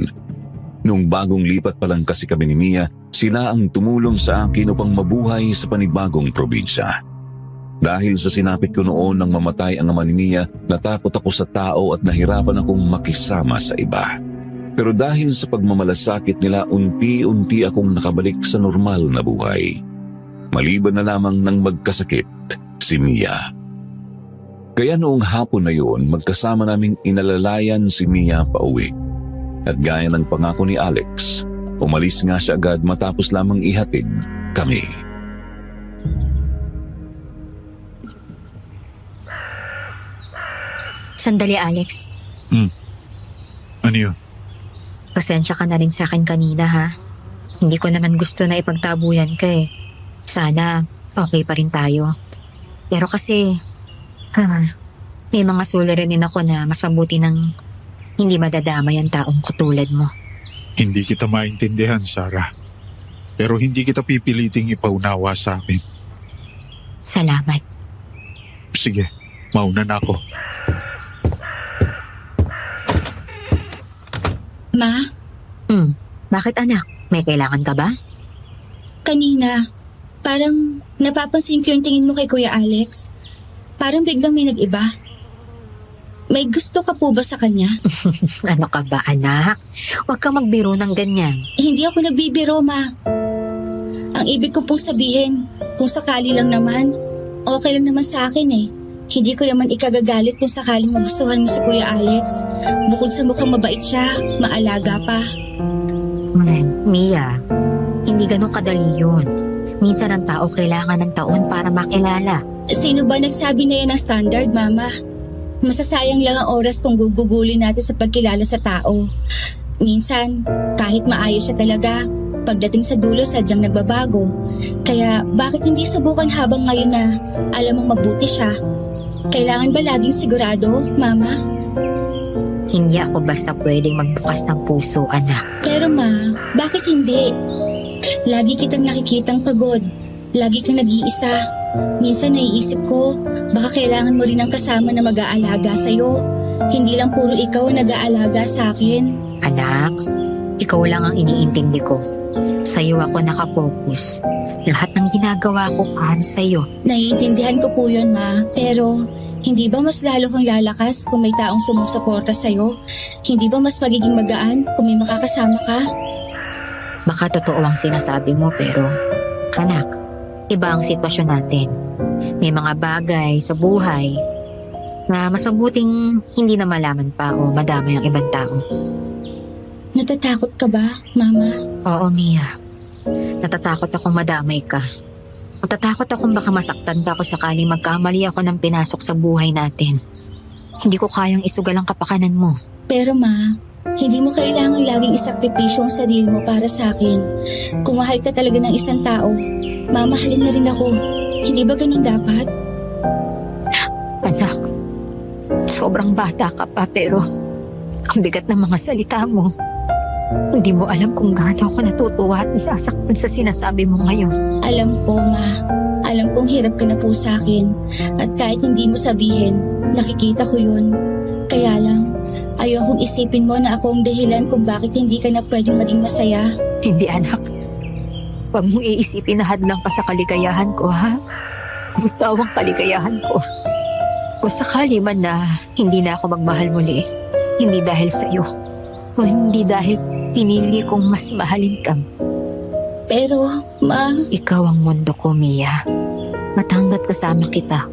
Noong bagong lipat pa lang kasi kami ni Mia, sila ang tumulong sa akin upang mabuhay sa panibagong probinsya. Dahil sa sinapit ko noon nang mamatay ang ama ni Mia, natakot ako sa tao at nahirapan akong makisama sa iba. Pero dahil sa pagmamalasakit nila, unti-unti akong nakabalik sa normal na buhay. Maliban na lamang ng magkasakit si Mia. Kaya noong hapon na yun, magkasama naming inalalayan si Mia pauwi. At gaya ng pangako ni Alex, umalis nga siya agad matapos lamang ihatid kami. Sandali, Alex. Ano yun? Pasensya ka na rin sa akin kanina ha. Hindi ko naman gusto na ipagtabuyan ka eh. Sana okay pa rin tayo. Pero kasi, may mga suliranin ako na mas mabuti nang hindi madadamay ang taong katulad mo. Hindi kita maintindihan, Sarah. Pero hindi kita pipiliting ipaunawa sa akin. Salamat. Sige, mauna na ako. Ma, Bakit anak? May kailangan ka ba? kanina, parang napapansin ko yung tingin mo kay Kuya Alex. Parang biglang may nag-iba. May gusto ka po ba sa kanya? Ano ka ba anak? Huwag kang magbiro ng ganyan. Hindi ako nagbibiro, Ma. Ang ibig ko pong sabihin, kung sakali lang naman, okay lang naman sa akin eh. Hindi ko naman ikagagalit kung sakaling magustuhan mo si Kuya Alex. Bukod sa mukhang mabait siya, maalaga pa. Mia, hindi ganun kadali yun. Minsan ang tao kailangan ng taon para makilala. Sino ba nagsabi na yan ng standard, Mama? Masasayang lang ang oras kung gugugulin natin sa pagkilala sa tao. Minsan, kahit maayos siya talaga, pagdating sa dulo sadyang nagbabago. Kaya bakit hindi subukan habang ngayon na alam mong mabuti siya? Kailangan ba laging sigurado, Mama? Hindi ako basta pwedeng magbukas ng puso, anak. Pero Ma, bakit hindi? Lagi kitang nakikitang pagod. Lagi kang nag-iisa. Minsan naiisip ko, baka kailangan mo rin ng kasama na mag-aalaga sa'yo. Hindi lang puro ikaw ang nag-aalaga sa akin. Anak, ikaw lang ang iniintindi ko. Sa'yo ako nakafocus. Lahat ng ginagawa ko para sa'yo. Naiintindihan ko po yun, Ma. Pero, hindi ba mas lalo kang lalakas kung may taong sumusuporta sa'yo? Hindi ba mas magiging magaan kung may makakasama ka? Baka totoo ang sinasabi mo pero, anak, iba ang sitwasyon natin. May mga bagay sa buhay na mas mabuting hindi na malaman pa o madamay ang ibang tao. Natatakot ka ba, Mama? Oo, Mia. Natatakot akong madamay ka. Natatakot akong baka masaktan ka kung sakaling magkamali ako ng pinasok sa buhay natin. Hindi ko kayang isugal ang kapakanan mo. Pero Ma, hindi mo kailangang laging isakripisyo ang sarili mo para sa akin. Kung mahal ka talaga ng isang tao, mamahalin na rin ako. Hindi ba ganun dapat? Anak, sobrang bata ka pa pero ang bigat ng mga salita mo. Hindi mo alam kung gaano ako natutuwa at nasasaktan sa sinasabi mo ngayon. Alam ko, Ma. Alam kong hirap ka na po sa akin. At kahit hindi mo sabihin, nakikita ko yun. Kaya lang, ayokong isipin mo na ako ang dahilan kung bakit hindi ka na pwedeng maging masaya. Hindi anak. Huwag mong iisipin na hadlang ka sa kaligayahan ko, ha? Butaw ang kaligayahan ko. Kung sakali man na hindi na ako magmahal muli, hindi dahil sa'yo, o hindi dahil pinili kong mas mahalin ka. Pero, Ma, Ikaw ang mundo ko, Mia. Matanggat kasama kita.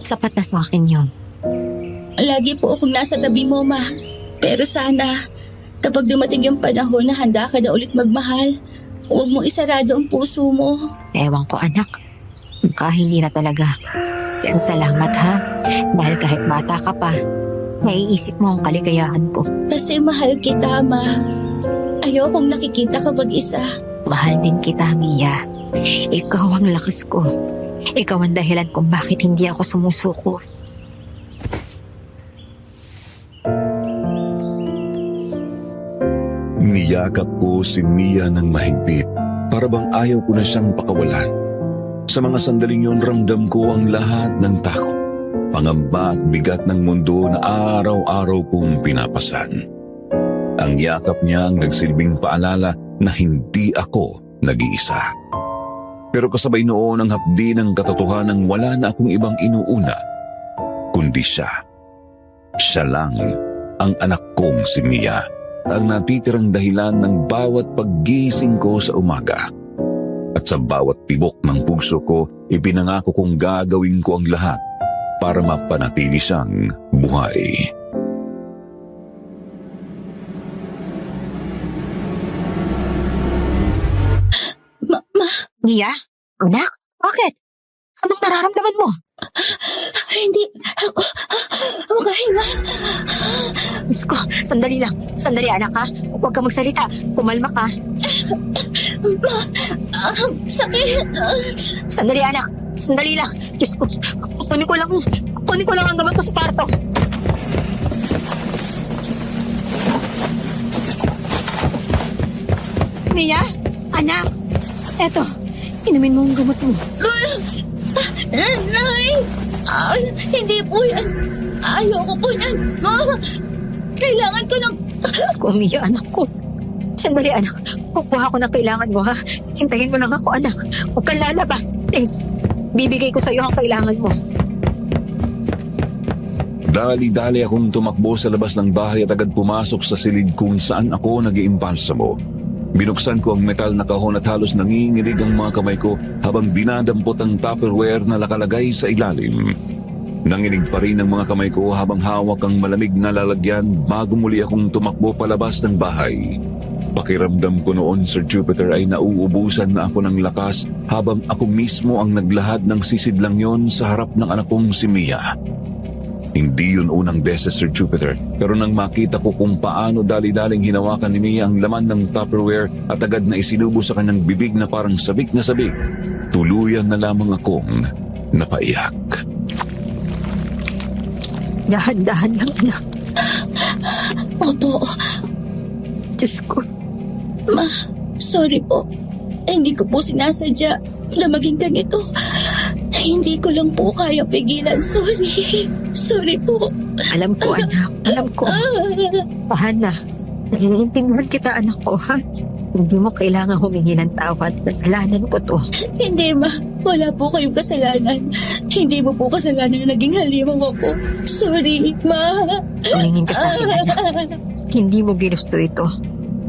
Sapat na sa akin yun. lagi po akong nasa tabi mo, Ma. Pero sana, kapag dumating yung panahon na handa ka na ulit magmahal, huwag mong isarado ang puso mo. Ewan ko, anak. Baka hindi na talaga. Pero salamat, ha? Dahil kahit bata ka pa, naiisip mo ang kaligayahan ko. Kasi mahal kita, Ma. Ayokong nakikita ka mag-isa. Mahal din kita, Mia. Ikaw ang lakas ko. Ikaw ang dahilan kung bakit hindi ako sumusuko. Niyakap ko si Mia ng mahigpit para bang ayaw ko na siyang pakawalan. Sa mga sandaling yun, ramdam ko ang lahat ng takot, pangamba at bigat ng mundo na araw-araw kong pinapasan. Ang yakap niya ang nagsilbing paalala na hindi ako nag-iisa. Pero kasabay noon ang hapdi ng katotohanang wala na akong ibang inuuna, kundi siya. Siya lang ang anak kong si Mia, ang natitirang dahilan ng bawat paggising ko sa umaga. At sa bawat tibok ng puso ko, ipinangako kong gagawin ko ang lahat para mapanatili siyang buhay. Mia? Anak? Bakit? Anong nararamdaman mo? Hindi ako makahinga. Diyos ko, sandali lang. Sandali, anak, ha? Huwag ka magsalita. Kumalma ka. Sakit! Sandali, anak. Sandali lang. Diyos ko, kukunin ko lang ang gamot ko sa kwarto. Mia, anak, eto, inumin mo ang gamot mo. Nay! Hindi po yan. Ayoko po yan. Kailangan ko ng... Diyos ko, Mia, anak ko. Sandali, anak. Kukuha ko ng kailangan mo, ha? Hintayin mo lang ako, anak. Huwag kang lalabas. Please. Bibigay ko sa iyo ang kailangan mo. Dali-dali akong tumakbo sa labas ng bahay at agad pumasok sa silid kung saan ako nag-iimpalsamo. Binuksan ko ang metal na kahon at halos nanginginig ang mga kamay ko habang dinadampot ang Tupperware na nakalagay sa ilalim. Nanginig pa rin ang mga kamay ko habang hawak ang malamig na lalagyan bago muli akong tumakbo palabas ng bahay. Pakiramdam ko noon, Sir Jupiter, ay nauubusan na ako ng lakas habang ako mismo ang naglahad ng sisidlang yon sa harap ng anak kong si Mia. Hindi yun unang beses, Sir Jupiter, pero nang makita ko kung paano dali-daling hinawakan ni Mia ang laman ng Tupperware at agad na isinubo sa kanyang bibig na parang sabik na sabik, tuluyan na lamang akong napaiyak. Dahan-dahan lang, anak. Opo. Diyos ko. Ma, sorry po. Hindi ko po sinasadya na maging ganito. Hindi ko lang po kaya pigilan. Sorry. Sorry po. Alam ko, anak. Alam ko. Hana, naiintindihan kita, anak ko, ha? Hindi mo kailangan humingi ng tawad. Kasalanan ko to. Hindi, ma. Wala po kayong kasalanan. Hindi mo po kasalanan na naging halimaw ako. Sorry, ma. Tumingin ka sa akin, anak. Hindi mo ginusto ito.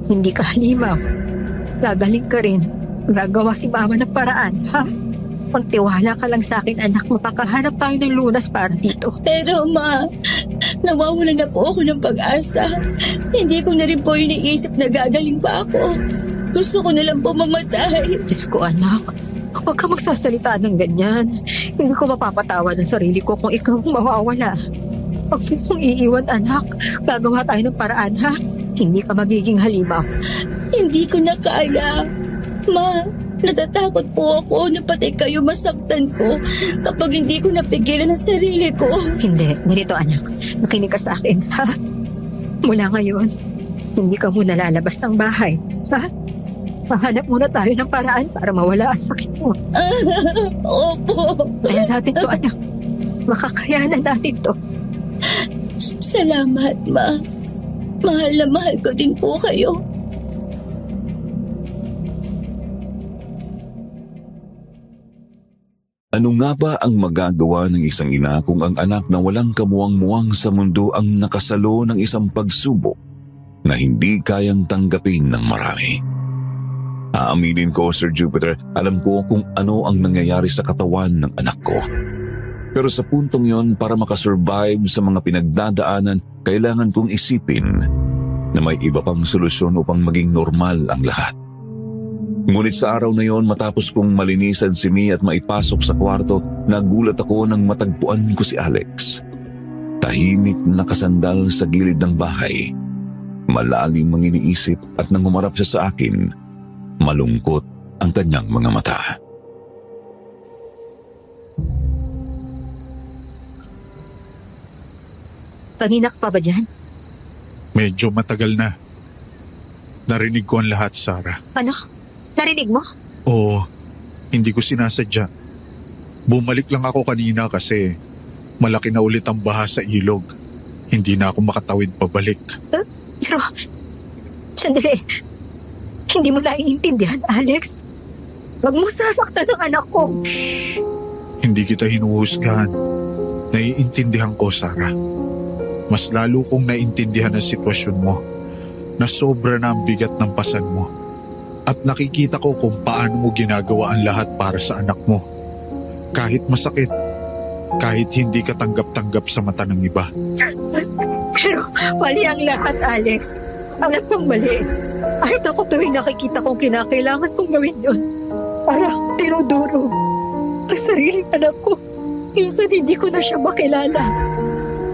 Hindi ka halimaw. Gagaling ka rin. Gagawa si mama ng paraan, ha? Magtiwala ka lang sa akin, anak. Makakahanap tayo ng lunas para dito. Pero, ma, nawawalan na po ako ng pag-asa. Hindi ko na rin po iniisip na gagaling pa ako. Gusto ko na lang po mamatay. Diyos ko, anak. Huwag ka magsasalita ng ganyan. Hindi ko mapapatawad ang sarili ko kung ikaw mawawala. Huwag kong iiwan, anak. Gagawa tayo ng paraan, ha? Hindi ka magiging halimaw. Hindi ko na kaya. Ma, natatakot po ako na pati kayo masaktan ko kapag hindi ko napigilan ang sarili ko. Hindi. Ganito, anak. Makinig ka sa akin, ha? Mula ngayon, hindi ka muna lalabas ng bahay, ha? Mahanap muna tayo ng paraan para mawala ang sakit mo. Opo. Kaya natin to, anak. Makakayanan natin to. Salamat, ma. Mahal na mahal ko din po kayo. Ano nga ba ang magagawa ng isang ina kung ang anak na walang kamuwang-muwang sa mundo ang nakasalo ng isang pagsubok na hindi kayang tanggapin ng marami? Aaminin ko, Sir Jupiter, alam ko kung ano ang nangyayari sa katawan ng anak ko. Pero sa puntong yon, para makasurvive sa mga pinagdadaanan, kailangan kong isipin na may iba pang solusyon upang maging normal ang lahat. Ngunit sa araw na yon, matapos kong malinisan si Mia at maipasok sa kwarto, nagulat ako nang matagpuan ko si Alex. Tahimik na nakasandal sa gilid ng bahay. Malalim ang iniisip at nang humarap siya sa akin, malungkot ang kanyang mga mata. Kanina ka pa ba dyan? Medyo matagal na. Narinig ko ang lahat, Sarah. Ano? Narinig mo? Oo, hindi ko sinasadya. Bumalik lang ako kanina kasi malaki na ulit ang baha sa ilog. Hindi na ako makatawid pabalik. Pero, sandali. Hindi mo naiintindihan, Alex. Huwag mo sasaktan ang anak ko. Shh! Hindi kita hinuhusgahan. Naiintindihan ko, Sarah. Mas lalo kong naiintindihan ang sitwasyon mo na sobra na ang bigat ng pasan mo. At nakikita ko kung paano mo ginagawa ang lahat para sa anak mo. Kahit masakit, kahit hindi ka tanggap-tanggap sa mata ng iba. Pero mali ang lahat, Alex. Alam kong mali. Kahit ako tuwing nakikita kong kinakailangan kong gawin yun. Para akong tinudurog. Ang sariling anak ko, minsan hindi ko na siya makilala.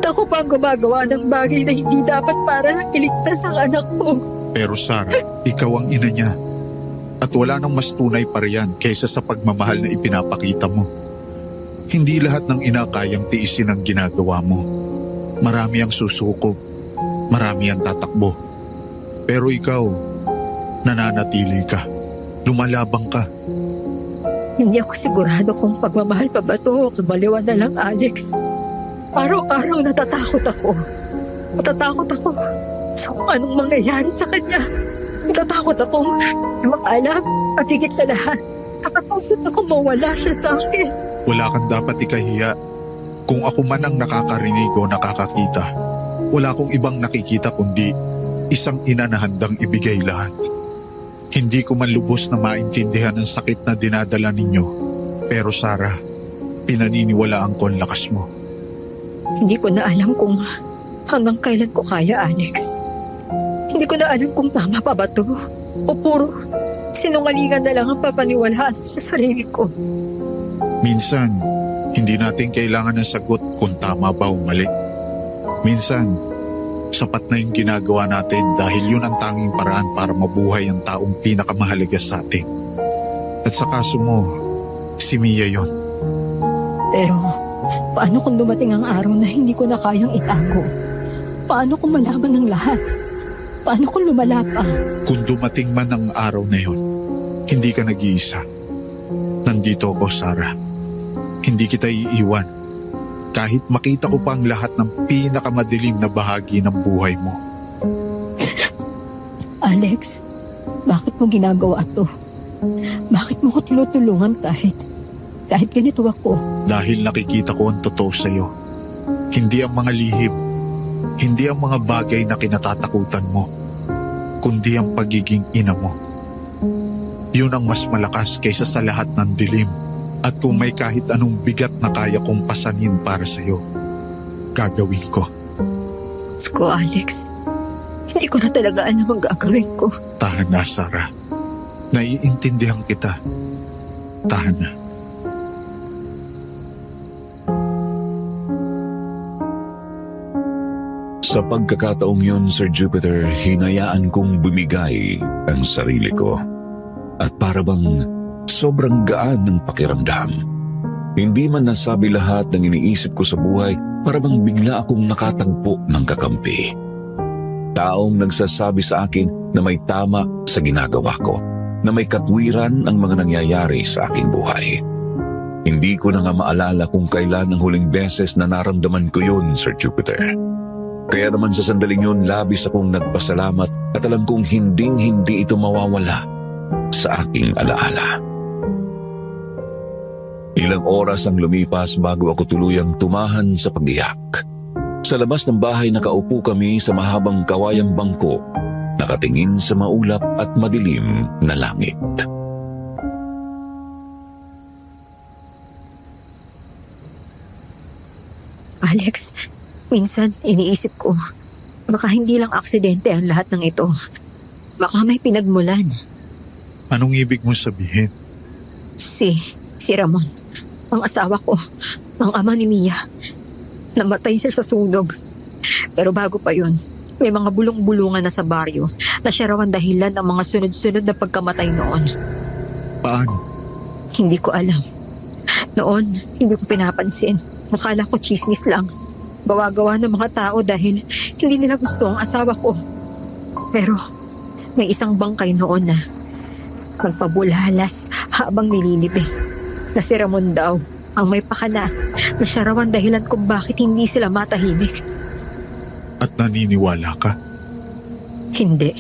ako pa ang gumagawa ng bagay na hindi dapat para lang iligtas ang anak mo. Pero Sarah, ikaw ang ina niya. At wala nang mas tunay pa riyan kaysa sa pagmamahal na ipinapakita mo. Hindi lahat ng ina kayang tiisin ang ginagawa mo. Marami ang susuko. Marami ang tatakbo. Pero ikaw, nananatili ka. Lumalabang ka. Hindi ako sigurado kung pagmamahal pa ba ito o kabaliwan na lang, Alex. Araw-araw natatakot ako. Natatakot ako sa kung anong mangyayari sa kanya. Natatakot akong makaalam at higit sa lahat. Natatakot akong mawala siya sa akin. Wala kang dapat ikahiya. Kung ako man ang nakakarinig o nakakakita, wala akong ibang nakikita kundi isang ina na handang ibigay lahat. Hindi ko man lubos na maintindihan ang sakit na dinadala ninyo. Pero Sarah, pinaniniwalaan ko ang lakas mo. Hindi ko na alam kung hanggang kailan ko kaya, Alex. Hindi ko na alam kung tama pa ba ito o puro sinungalingan na lang ang papaniwalaan sa sarili ko. Minsan, hindi natin kailangan ng sagot kung tama ba o mali. Minsan, sapat na yung ginagawa natin dahil yun ang tanging paraan para mabuhay ang taong pinakamahalaga sa atin. At sa kaso mo, si Mia yun. Pero paano kung dumating ang araw na hindi ko na kayang itago? Paano kung malaman ng lahat? Paano kung lumala pa? Kung dumating man ang araw na yun, hindi ka nag-iisa. Nandito ako, Sarah. Hindi kita iiwan. Kahit makita ko pa ang lahat ng pinakamadilim na bahagi ng buhay mo. Alex, bakit mo ginagawa to? Bakit mo ko tinutulungan kahit ganito ako? Dahil nakikita ko ang totoo sa'yo. Hindi ang mga lihim. Hindi ang mga bagay na kinatatakutan mo. Kundi ang pagiging ina mo. Yun ang mas malakas kaysa sa lahat ng dilim. At kung may kahit anong bigat na kaya kong pasanin para sa'yo, gagawin ko. Ko, Alex. Hindi ko na talaga alam ang gagawin ko. Tahan na, Sarah. Naiintindihan kita. Tahan na. Sa pagkakataong yun, Sir Jupiter, hinayaan kong bumigay ang sarili ko. At para bang sobrang gaan ng pakiramdam. Hindi man nasabi lahat ng iniisip ko sa buhay, para bang bigla akong nakatagpo ng kakampi. Taong nagsasabi sa akin na may tama sa ginagawa ko, na may katwiran ang mga nangyayari sa aking buhay. Hindi ko na nga maalala kung kailan ang huling beses na naramdaman ko yun, Sir Jupiter. Kaya naman sa sandaling yun, labis akong nagpasalamat at alam kong hinding-hindi ito mawawala sa aking alaala. Ilang oras ang lumipas bago ako tuluyang tumahan sa pag-iyak. Sa labas ng bahay nakaupo kami sa mahabang kawayang bangko, nakatingin sa maulap at madilim na langit. Alex, minsan iniisip ko, baka hindi lang aksidente ang lahat ng ito. Baka may pinagmulan. Anong ibig mo sabihin? Si Ramon, ang asawa ko, ang ama ni Mia. Namatay siya sa sunog. Pero bago pa yun, may mga bulong-bulungan na sa baryo na siya raw ang dahilan ng mga sunod-sunod na pagkamatay noon. Paano? Hindi ko alam. Noon, hindi ko pinapansin. Akala ko chismis lang. Gawa-gawa ng mga tao dahil hindi nila gusto ang asawa ko. Pero may isang bangkay noon na nagpabulalas habang nililibing. Na si Ramon daw ang may pakana na siya raw ang dahilan kung bakit hindi sila matahimik. At naniniwala ka? Hindi.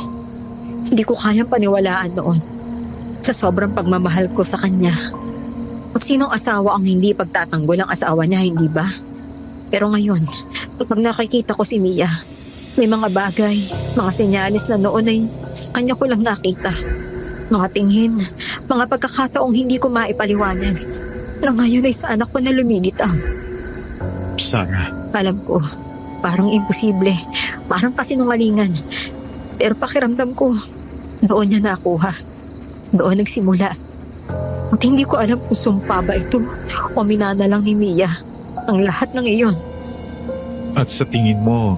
Hindi ko kayang paniwalaan noon. Sa sobrang pagmamahal ko sa kanya. At sinong asawa ang hindi pagtatanggol ang asawa niya, hindi ba? Pero ngayon, pag nakikita ko si Mia, may mga bagay, mga senyales na noon ay sa kanya ko lang nakita. Mga tingin, mga pagkakataong hindi ko maipaliwanag na ngayon ay sa anak ko na lumilitaw. Sarah. Alam ko, parang imposible, parang kasinungalingan. Pero pakiramdam ko, doon niya nakuha. Doon nagsimula. At hindi ko alam kung sumpa ba ito o minana lang ni Mia ang lahat ng iyon. At sa tingin mo,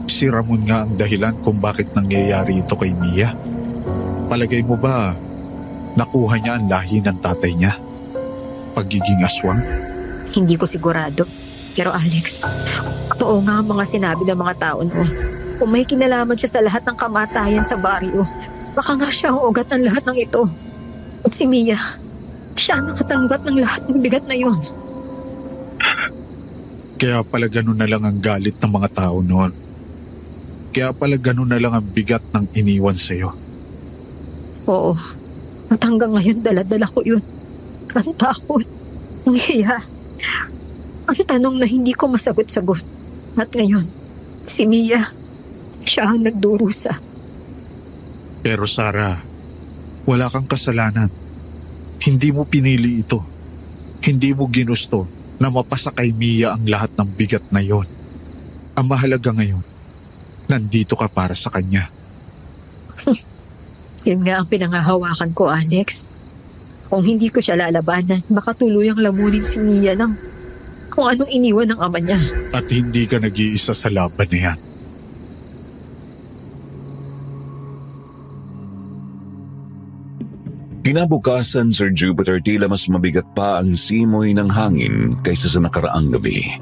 si Ramon nga ang dahilan kung bakit nangyayari ito kay Mia? Palagay mo ba, nakuha niya ang lahi ng tatay niya? Pagiging aswang? Hindi ko sigurado. Pero Alex, totoo nga ang mga sinabi ng mga tao noon. Kung may kinalaman siya sa lahat ng kamatayan sa baryo, baka nga siya ang ugat ng lahat ng ito. At si Mia, siya ang nakatanggap ng lahat ng bigat na yun. Kaya pala ganun na lang ang galit ng mga tao noon. Kaya pala ganun na lang ang bigat ng iniwan sa'yo. Oo. At hanggang ngayon dala-dala ko yun. Ang takot. Ang hiya. Ang tanong na hindi ko masagot-sagot. At ngayon, si Mia, siya ang nagdurusa. Pero Sarah, wala kang kasalanan. Hindi mo pinili ito. Hindi mo ginusto na mapasa kay Mia ang lahat ng bigat na yon. Ang mahalaga ngayon, nandito ka para sa kanya. Yun nga ang pinangahawakan ko, Alex. Kung hindi ko siya lalabanan, baka tuluyang lamunin si Mia ng kung anong iniwan ng ama niya. At hindi ka nag-iisa sa laban na yan. Kinabukasan, Sir Jupiter, tila mas mabigat pa ang simoy ng hangin kaysa sa nakaraang gabi.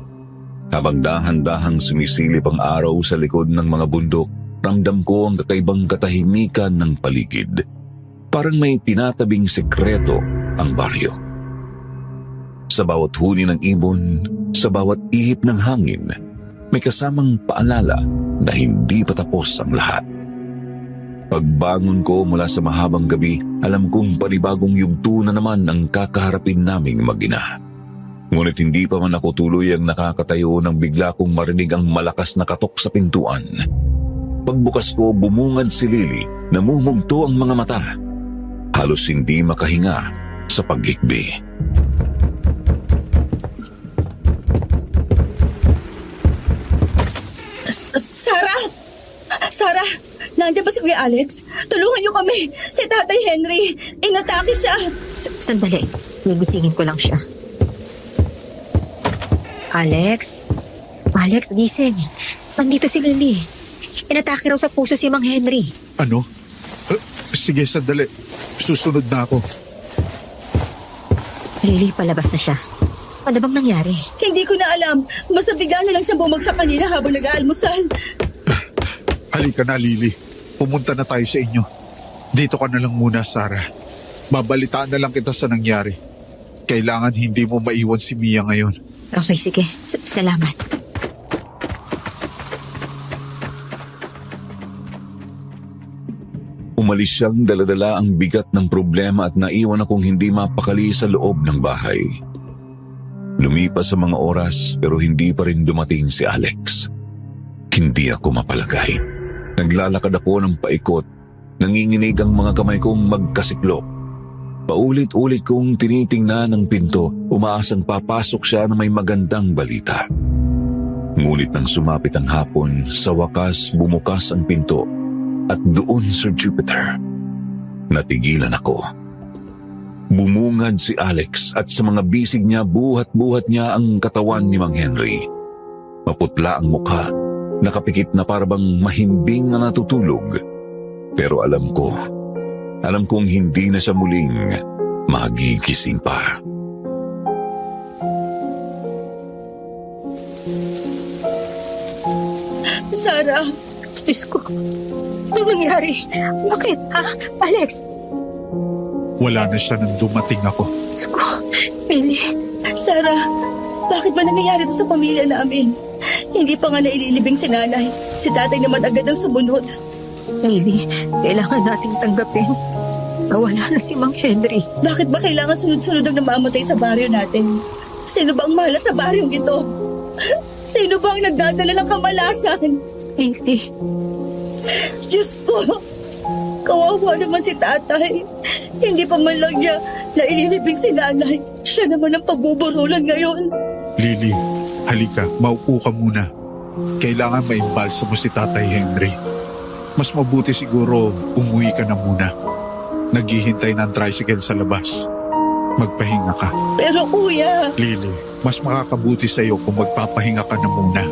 Habang dahan-dahang sumisilip ang araw sa likod ng mga bundok, ramdam ko ang kakaibang katahimikan ng paligid. Parang may tinatabing sekreto ang baryo. Sa bawat huni ng ibon, sa bawat ihip ng hangin, may kasamang paalala na hindi pa tapos ang lahat. Pagbangon ko mula sa mahabang gabi, alam kong panibagong yugto na naman ang kakaharapin naming mag-ina. Ngunit hindi pa man ako tuluyang nakakatayo nang bigla kong marinig ang malakas na katok sa pintuan. Pagbukas ko, bumungad si Lily, namumugto ang mga mata. Halos hindi makahinga sa pag-ikbi. Sarah! Sarah! Nandiyan ba si Kuya Alex? Tulungan niyo kami! Si Tatay Henry! Inatake siya! Sandali, gigisingin ko lang siya. Alex? Alex, gising. Nandito si Lily. Inatake raw sa puso si Mang Henry. Ano? Sige, sandali. Susunod na ako. Lily, palabas na siya. Ano bang nangyari? Hindi ko na alam. Basta bigla na lang siyang bumagsak kanina habang nag-aalmusal. Halika na, Lily. Pumunta na tayo sa inyo. Dito ka na lang muna, Sarah. Babalitaan na lang kita sa nangyari. Kailangan hindi mo maiwan si Mia ngayon. Okay, sige. Salamat. Umalis siyang daladala ang bigat ng problema at naiwan akong hindi mapakali sa loob ng bahay. Lumipas ang mga oras pero hindi pa rin dumating si Alex. Hindi ako mapalagay. Naglalakad ako ng paikot. Nanginginig ang mga kamay kong magkasiklop. Paulit-ulit kong tinitingnan ang pinto, umaasang papasok siya na may magandang balita. Ngunit nang sumapit ang hapon, sa wakas bumukas ang pinto. At doon, Sir Jupiter, natigilan ako. Bumungad si Alex at sa mga bisig niya, buhat-buhat niya ang katawan ni Mang Henry. Maputla ang mukha, nakapikit na parabang mahimbing na natutulog. Pero alam kong hindi na siya muling magigising pa. Sarah! Diyos ko, anong nangyari? Bakit, ha? Alex? Wala na siya nang dumating ako. Diyos ko, Lily. Sarah, bakit ba nangyayari ito sa pamilya namin? Hindi pa nga naililibing si nanay. Si tatay naman agad ang sumunod. Lily, kailangan nating tanggapin. Nawala na si Mang Henry. Bakit ba kailangan sunod-sunod ang namamatay sa baryo natin? Sino ba ang mahala sa baryong ito? Sino ba ang nagdadala ng kamalasan? Lily. Diyos ko! Kawawa naman si tatay. Hindi pa man lang niya naililibing si nanay. Siya naman ang pagbuburulan ngayon. Lily, halika, maupo ka muna. Kailangan maimbalsa mo si Tatay Henry. Mas mabuti siguro umuwi ka na muna. Naghihintay ng tricycle sa labas. Magpahinga ka. Pero kuya... Lily, mas makakabuti sa'yo kung magpapahinga ka na muna.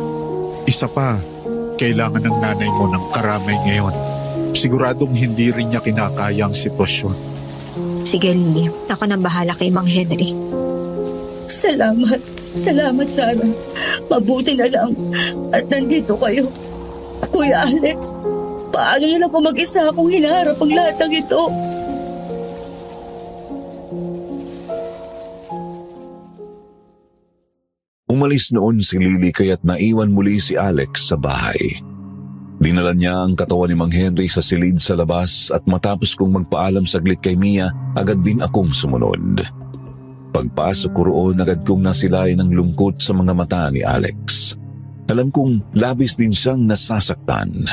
Isa pa, kailangan ng nanay mo ng karamay ngayon. Siguradong hindi rin niya kinakaya ang sitwasyon. Sige, Lily. Ako nang bahala kay Mang Henry. Salamat. Salamat, Sarah. Mabuti na lang at nandito kayo. Kuya Alex, paano niyo lang kung mag-isa akong hinaharap ang lahat ng ito? Umalis noon si Lily kaya't naiwan muli si Alex sa bahay. Dinala niya ang katawan ni Mang Henry sa silid sa labas at matapos kong magpaalam saglit kay Mia, agad din akong sumunod. Pagpasok ko roon, agad kong nasilay ng lungkot sa mga mata ni Alex. Alam kong labis din siyang nasasaktan.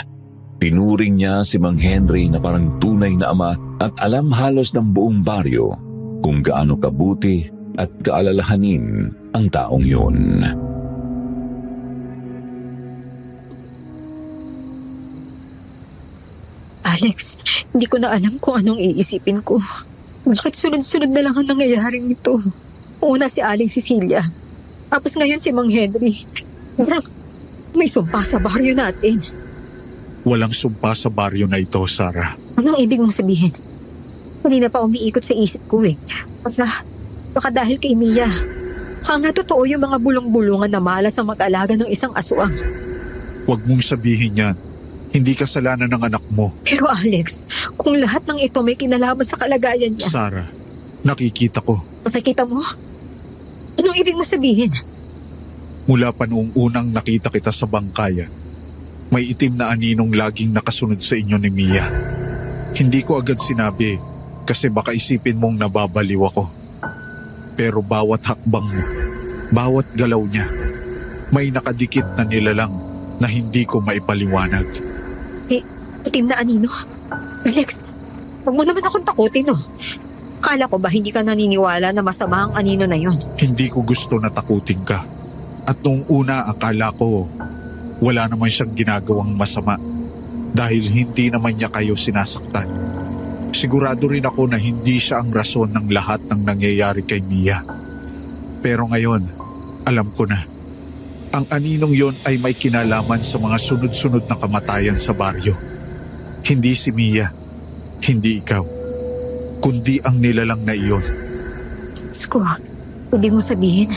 Tinuring niya si Mang Henry na parang tunay na ama at alam halos ng buong baryo kung gaano kabuti at kaalalahanin ang taong yun. Alex, hindi ko na alam kung anong iisipin ko. Bakit sunod-sunod na lang ang nangyayaring ito? Una si Aling Cecilia. Tapos ngayon si Mang Henry. Parang may sumpa sa baryo natin. Walang sumpa sa baryo na ito, Sarah. Anong ibig mong sabihin? Kanina pa umiikot sa isip ko eh. Baka dahil kay Mia. Baka nga totoo yung mga bulong-bulungan na malas ang mag-alaga ng isang aswang. Huwag mong sabihin yan. Hindi kasalanan ng anak mo. Pero Alex, kung lahat ng ito may kinalaman sa kalagayan niya. Sarah, nakikita ko. Nakikita mo? Anong ibig mo sabihin? Mula pa noong unang nakita kita sa bangkayan, may itim na aninong laging nakasunod sa inyo ni Mia. Hindi ko agad sinabi kasi baka isipin mong nababaliw ako. Pero bawat hakbang mo, bawat galaw niya, may nakadikit na nilalang na hindi ko maipaliwanag. Itim na anino? Alex, huwag mo naman akong takutin, oh. Kala ko ba hindi ka naniniwala na masama ang anino na yon? Hindi ko gusto na takutin ka. At nung una akala ko wala naman siyang ginagawang masama dahil hindi naman niya kayo sinasaktan. Sigurado rin ako na hindi siya ang rason ng lahat ng nangyayari kay Mia. Pero ngayon, alam ko na. Ang aninong yon ay may kinalaman sa mga sunod-sunod na kamatayan sa baryo. Hindi si Mia, hindi ikaw, kundi ang nilalang na iyon. Sko, ibig mo sabihin,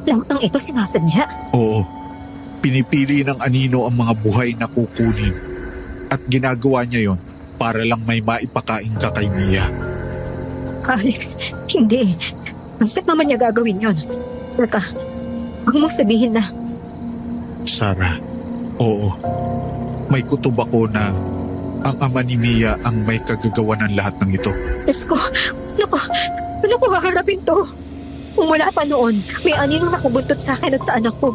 lahat ng ito sinasadya? Oo, pinipili ng anino ang mga buhay na kukunin at ginagawa niya yon para lang may maipakain ka kay Mia. Alex, hindi. Bakit naman niya gagawin yon? Teka, huwag mong sabihin na. Sarah, oo. May kutob ako na ang ama ni Mia ang may kagagawa ng lahat ng ito. Sko, naku, haharapin to. Kung wala pa noon, may aninong nakabuntot sa akin at sa anak ko.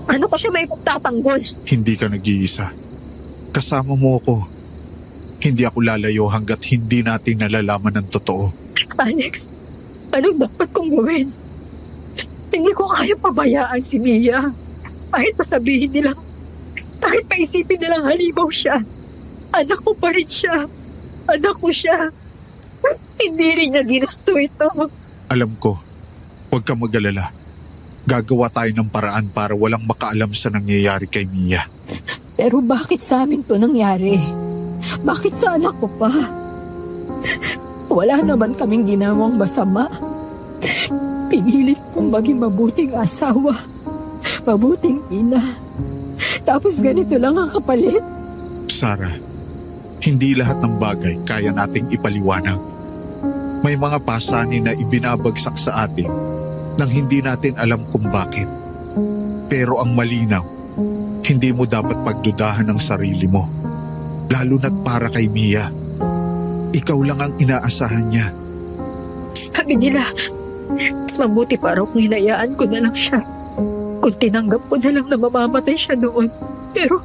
Ano ko siya may pagtatanggol? Hindi ka nag-iisa. Kasama mo ako. Hindi ako lalayo hanggat hindi natin nalalaman ng totoo. Alex, anong dapat kong gawin? Hindi ko kaya pabayaan si Mia. Kahit pa sabihin nilang, kahit pa isipin nilang halimaw siya. Anak ko pa rin siya. Anak ko siya. Hindi rin niya ginusto ito. Alam ko, huwag ka mag-alala. Gagawa tayo ng paraan para walang makaalam sa nangyayari kay Mia. Pero bakit sa amin to nangyari? Bakit sa anak ko pa? Wala naman kaming ginawang masama. Pinilit kong maging mabuting asawa. Mabuting ina. Tapos ganito lang ang kapalit. Sarah, hindi lahat ng bagay kaya nating ipaliwanag. May mga pasanin na ibinabagsak sa atin nang hindi natin alam kung bakit. Pero ang malinaw, hindi mo dapat pagdudahan ng sarili mo. Lalo na't para kay Mia. Ikaw lang ang inaasahan niya. Sabi nila, mas mabuti para kung hinayaan ko na lang siya. Kung tinanggap ko na lang na mamamatay siya noon. Pero,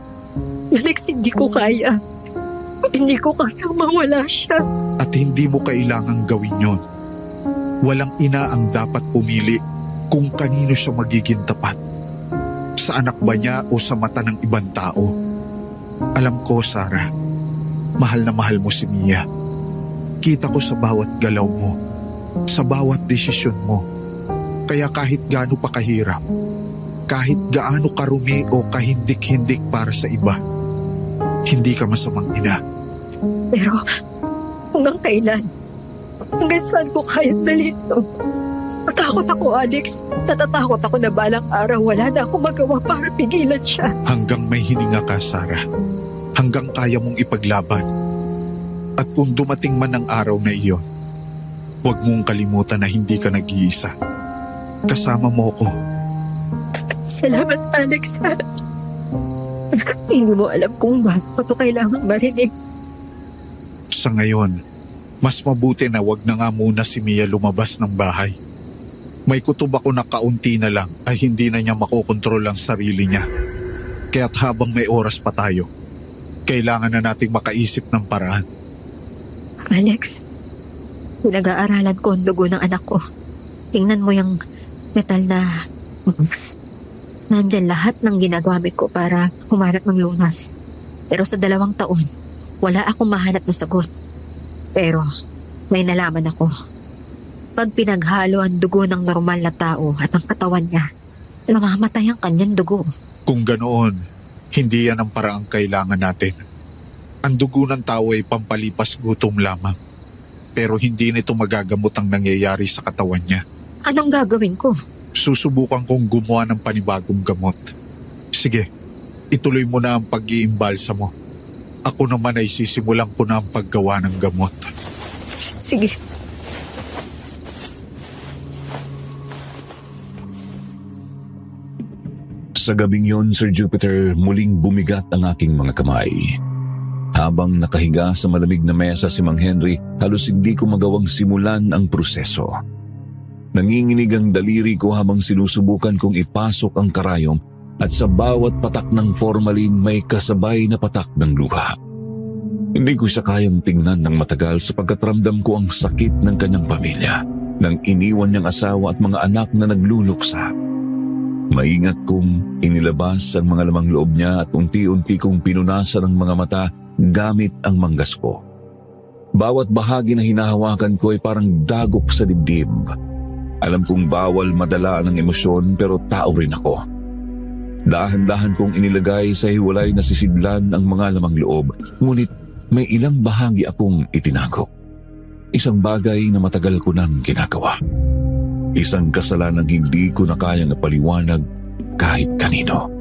Alex, hindi ko kaya. Hindi ko kayang mawala siya. At hindi mo kailangang gawin yon. Walang ina ang dapat pumili kung kanino siya magiging tapat. Sa anak ba niya o sa mata ng ibang tao? Alam ko, Sarah, mahal na mahal mo si Mia. Kita ko sa bawat galaw mo, sa bawat desisyon mo. Kaya kahit gaano pa kahirap, Kahit gaano karumi o kahindik-hindik para sa iba, hindi ka masamang ina. Pero hanggang kailan? Hanggang saan ko kayang dalhin to? Natakot ako, Alex. Natatakot ako na balang araw wala na akong magawa para pigilan siya. Hanggang may hininga ka, Sarah. Hanggang kaya mong ipaglaban. At kung dumating man ang araw na iyon, huwag mong kalimutan na hindi ka nag-iisa. Kasama mo ko. Salamat, Alex. Hindi mo alam kung bakit ko ito kailangan marinig. Sa ngayon, mas mabuti na wag na nga muna si Mia lumabas ng bahay. May kutob ako na kaunti na lang ay hindi na niya makokontrol ang sarili niya. Kaya't habang may oras pa tayo, kailangan na nating makaisip ng paraan. Alex, pinag-aaralan ko ang dugo ng anak ko. Tingnan mo yung metal na box. Nandyan lahat ng ginagamit ko para humanap ng lunas. Pero sa 2 taon, wala akong mahanap na sagot. Pero may nalaman ako. Pag pinaghalo ang dugo ng normal na tao at ang katawan niya, namamatay ang kanyang dugo. Kung ganoon, hindi yan ang paraang kailangan natin. Ang dugo ng tao ay pampalipas gutom lamang. Pero hindi nito magagamot ang nangyayari sa katawan niya. Anong gagawin ko? Susubukan kong gumawa ng panibagong gamot. Sige, ituloy mo na ang pag-iimbalsa mo. Ako naman ay sisimulan ko na ang paggawa ng gamot. Sige. Sa gabing yon, Sir Jupiter, muling bumigat ang aking mga kamay. Habang nakahiga sa malamig na mesa si Mang Henry, halos hindi ko magawang simulan ang proseso. Nanginginig ang daliri ko habang sinusubukan kong ipasok ang karayom at sa bawat patak ng formalin may kasabay na patak ng luha. Hindi ko siya kayang tingnan ng matagal sapagkat ramdam ko ang sakit ng kanyang pamilya, ng iniwan niyang asawa at mga anak na nagluluksa. Maingat kong inilabas ang mga lamang loob niya at unti-unti kong pinunasan ang mga mata gamit ang manggas ko. Bawat bahagi na hinahawakan ko ay parang dagok sa dibdib. Alam kong bawal madala ng emosyon pero tao rin ako. Dahan-dahan kong inilagay sa hiwalay na sisidlan ang mga lamang loob, ngunit may ilang bahagi akong itinago. Isang bagay na matagal ko nang ginagawa. Isang kasalanang hindi ko na kayang napaliwanag kahit kanino.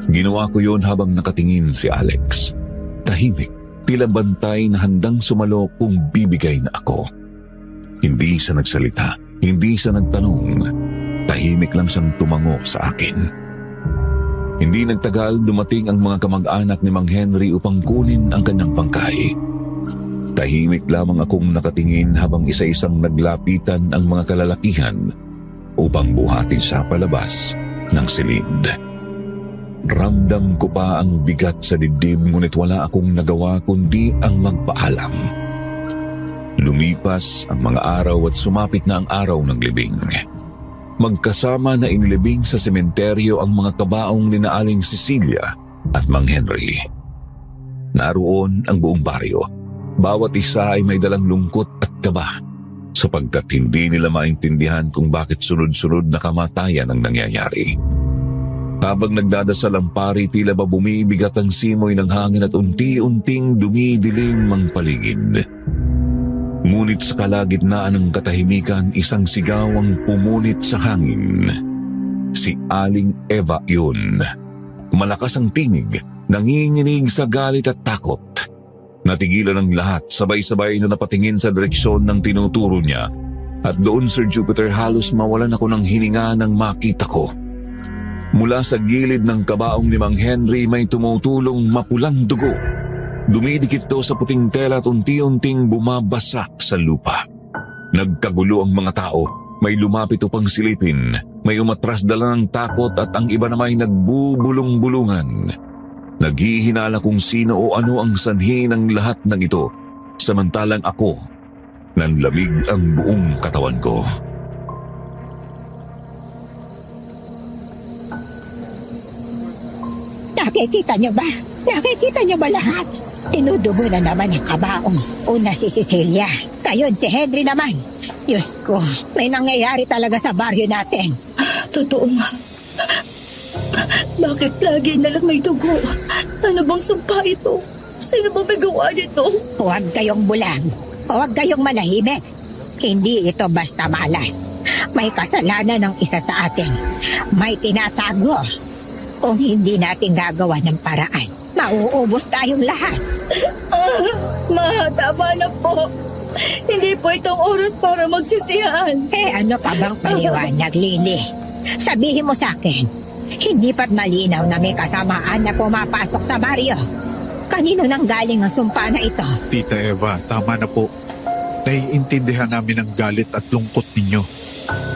Ginawa ko yon habang nakatingin si Alex. Tahimik, tila bantay na handang sumalo kung bibigay na ako. Hindi siya nagsalita, hindi siya nagtanong. Tahimik lang siyang tumango sa akin. Hindi nagtagal, dumating ang mga kamag-anak ni Mang Henry upang kunin ang kanyang pangkahi. Tahimik lamang akong nakatingin habang isa-isang naglapitan ang mga kalalakihan upang buhatin siya palabas ng silid. Ramdam ko pa ang bigat sa dibdib ngunit wala akong nagawa kundi ang magpaalam. Lumipas ang mga araw at sumapit na ang araw ng libing. Magkasama na inilibing sa sementeryo ang mga kabaong ni Aling Cecilia at Mang Henry. Naroon ang buong baryo. Bawat isa ay may dalang lungkot at kaba sapagkat hindi nila maintindihan kung bakit sunod-sunod na kamatayan ang nangyayari. Habang nagdadasal ang pari, tila ba bumibigat ang simoy ng hangin at unti-unting dumidilim ang paligid. Ngunit sa kalagitnaan ng katahimikan, isang sigaw ang pumunit sa hangin. Si Aling Eva yun. Malakas ang tinig, nanginginig sa galit at takot. Natigilan ang lahat, sabay-sabay na napatingin sa direksyon ng tinuturo niya. At doon, Sir Jupiter, halos mawalan ako ng hininga nang makita ko. Mula sa gilid ng kabaong ni Mang Henry may tumutulong mapulang dugo. Dumidikit ito sa puting tela at unti-unting bumabasa sa lupa. Nagkagulo ang mga tao. May lumapit upang silipin. May umatras dala ng takot at ang iba naman ay nagbubulong-bulungan. Naghihinala kung sino o ano ang sanhi ng lahat ng ito, samantalang ako, nanlamig ang buong katawan ko. Nakikita niyo ba? Nakikita niyo ba lahat? Tinudugo na naman ang kabaong. Una si Cecilia, kayon si Henry naman. Diyos ko, may nangyayari talaga sa baryo natin. Totoo nga. Bakit lagi na lang may dugo? Ano bang sumpa ito? Sino ba may gawa nito? Huwag kayong bulag. Huwag kayong manahimik. Hindi ito basta malas. May kasalanan ng isa sa atin. May tinatago. Kung hindi natin gagawa ng paraan, mauubos tayong lahat. Ma, tama na po. Hindi po itong oras para magsisihan. Ano pa bang paliwanag, Lily? Sabihin mo sa akin, hindi pa't malinaw na may kasamaan na pumapasok sa baryo. Kanino nang galing ang sumpa na ito? Tita Eva, tama na po. Naiintindihan namin ang galit at lungkot ninyo.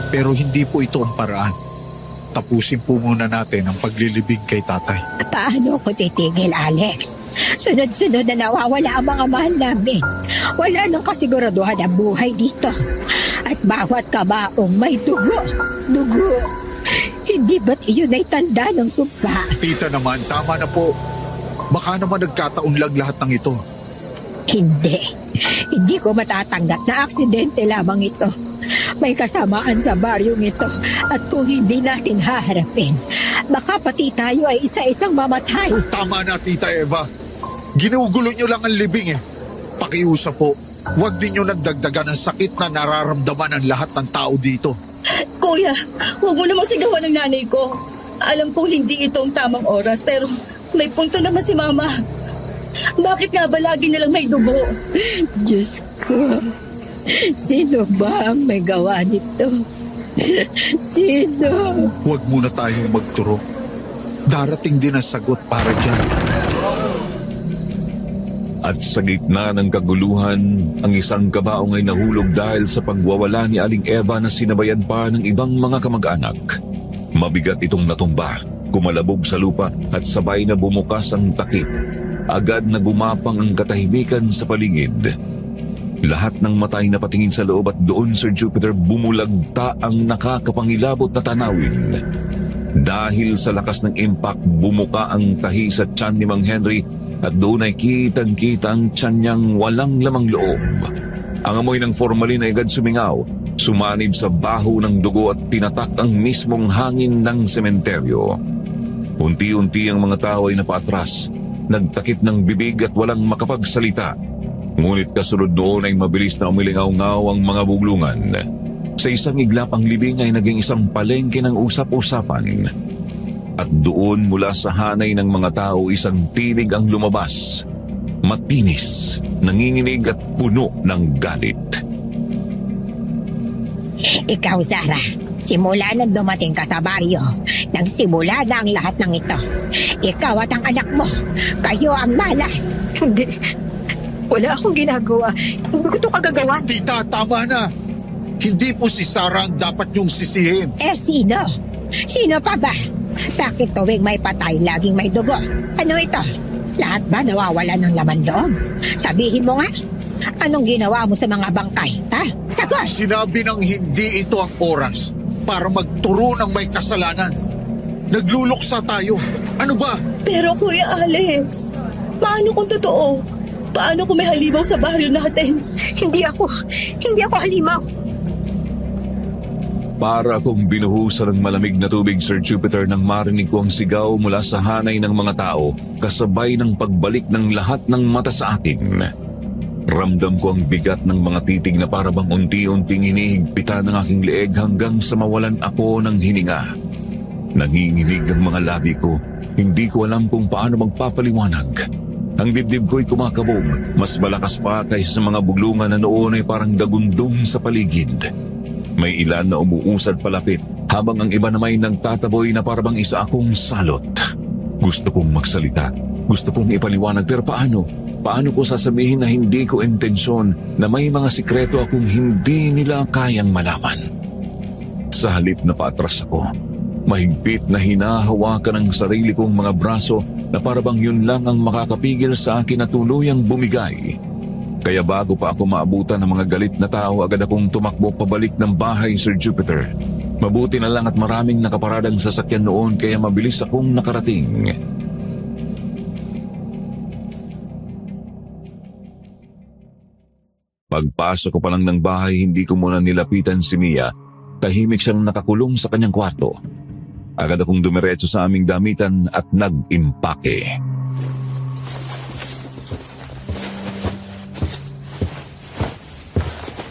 Pero hindi po ito ang paraan. Tapusin po muna natin ang paglilibing kay tatay. Paano ko titigil, Alex? Sunod-sunod na nawawala ang mga mahal namin. Wala nang kasiguraduhan ang buhay dito. At bawat kabaong may dugo. Dugo. Hindi ba't iyon ay tanda ng sumpa? Tita naman, tama na po. Baka naman nagkataon lang lahat ng ito. Hindi. Hindi ko matatanggap na aksidente lamang ito. May kasamaan sa baryong ito at kung hindi natin haharapin, baka pati tayo ay isa-isang mamatay. Tama na, Tita Eva. Ginugulo nyo lang ang libing eh. Pakiusap po, huwag ninyo nagdagdagan ng sakit na nararamdaman ng lahat ng tao dito. Kuya, huwag mo namang sigawan ng nanay ko. Alam kong hindi ito ang tamang oras pero may punto naman si Mama. Bakit nga ba lagi nilang may dugo? Diyos ko, sino ba ang may gawa nito? Sino? Huwag muna tayong magturo. Darating din ang sagot para dyan. At sa gitna ng kaguluhan, ang isang kabaong ay nahulog dahil sa pagwawala ni Aling Eva na sinabayan pa ng ibang mga kamag-anak. Mabigat itong natumba, kumalabog sa lupa at sabay na bumukas ang takip. Agad na gumapang ang katahimikan sa paligid. Lahat ng matay na patingin sa loob at doon, Sir Jupiter, bumulagta ang nakakapangilabot na tanawin. Dahil sa lakas ng impact, bumuka ang tahi sa tiyan ni Mang Henry at doon ay kitang-kita ang tiyan niyang walang lamang loob. Ang amoy ng formalin ay agad sumingaw, sumanib sa baho ng dugo at tinatak ang mismong hangin ng sementeryo. Unti-unti ang mga tao ay napaatras, nagtakip ng bibig at walang makapagsalita. Ngunit kasunod noon ay mabilis na umilingaw-ngaw ang mga buglungan. Sa isang iglap ang libing ay naging isang palengke ng usap-usapan. At doon mula sa hanay ng mga tao isang tinig ang lumabas. Matinis, nanginginig at puno ng galit. Ikaw, Zara, simula nang dumating ka sa baryo, nagsimula na ang lahat ng ito. Ikaw at ang anak mo, kayo ang malas. Hindi. Wala akong ginagawa. Hindi ko ito kagagawa. Tita, tama na. Hindi po si Sarah ang dapat niyong sisihin. Sino? Sino pa ba? Bakit tuwing may patay, laging may dugo? Ano ito? Lahat ba nawawala ng laman loob? Sabihin mo nga, anong ginawa mo sa mga bangkay? Ha? Sagot! Sinabi ng hindi ito ang oras para magturo ng may kasalanan. Nagluluksa tayo. Ano ba? Pero Kuya Alex, paano kung totoo? Paano kung may halimaw sa baryo natin? Hindi ako halimaw. Para akong binuhusan ng malamig na tubig, Sir Jupiter, nang marinig ko ang sigaw mula sa hanay ng mga tao, kasabay ng pagbalik ng lahat ng mata sa akin. Ramdam ko ang bigat ng mga titig na parabang unti-unting hinihigpitan ng aking leeg hanggang sa mawalan ako ng hininga. Nanginginig ang mga labi ko. Hindi ko alam kung paano magpapaliwanag. Ang dibdib ko'y kumakabog, mas malakas pa kaysa sa mga buglungan na noon ay parang gagundong sa paligid. May ilan na umuusad palapit, habang ang iba naman nagtataboy na parabang isa akong salot. Gusto kong magsalita, gusto kong ipaliwanag, pero paano? Paano ko sasabihin na hindi ko intensyon na may mga sikreto akong hindi nila kayang malaman? Sa halip na paatras ako, mahigpit na hinahawakan ang sarili kong mga braso na parabang yun lang ang makakapigil sa akin na tuluyang bumigay. Kaya bago pa ako maabutan ng mga galit na tao, agad akong tumakbo pabalik ng bahay, Sir Jupiter. Mabuti na lang at maraming nakaparadang sasakyan noon kaya mabilis akong nakarating. Pagpasok ko pa lang ng bahay, hindi ko muna nilapitan si Mia. Tahimik siyang nakakulong sa kanyang kwarto. Agad akong dumiretso sa aming damitan at nag-impake.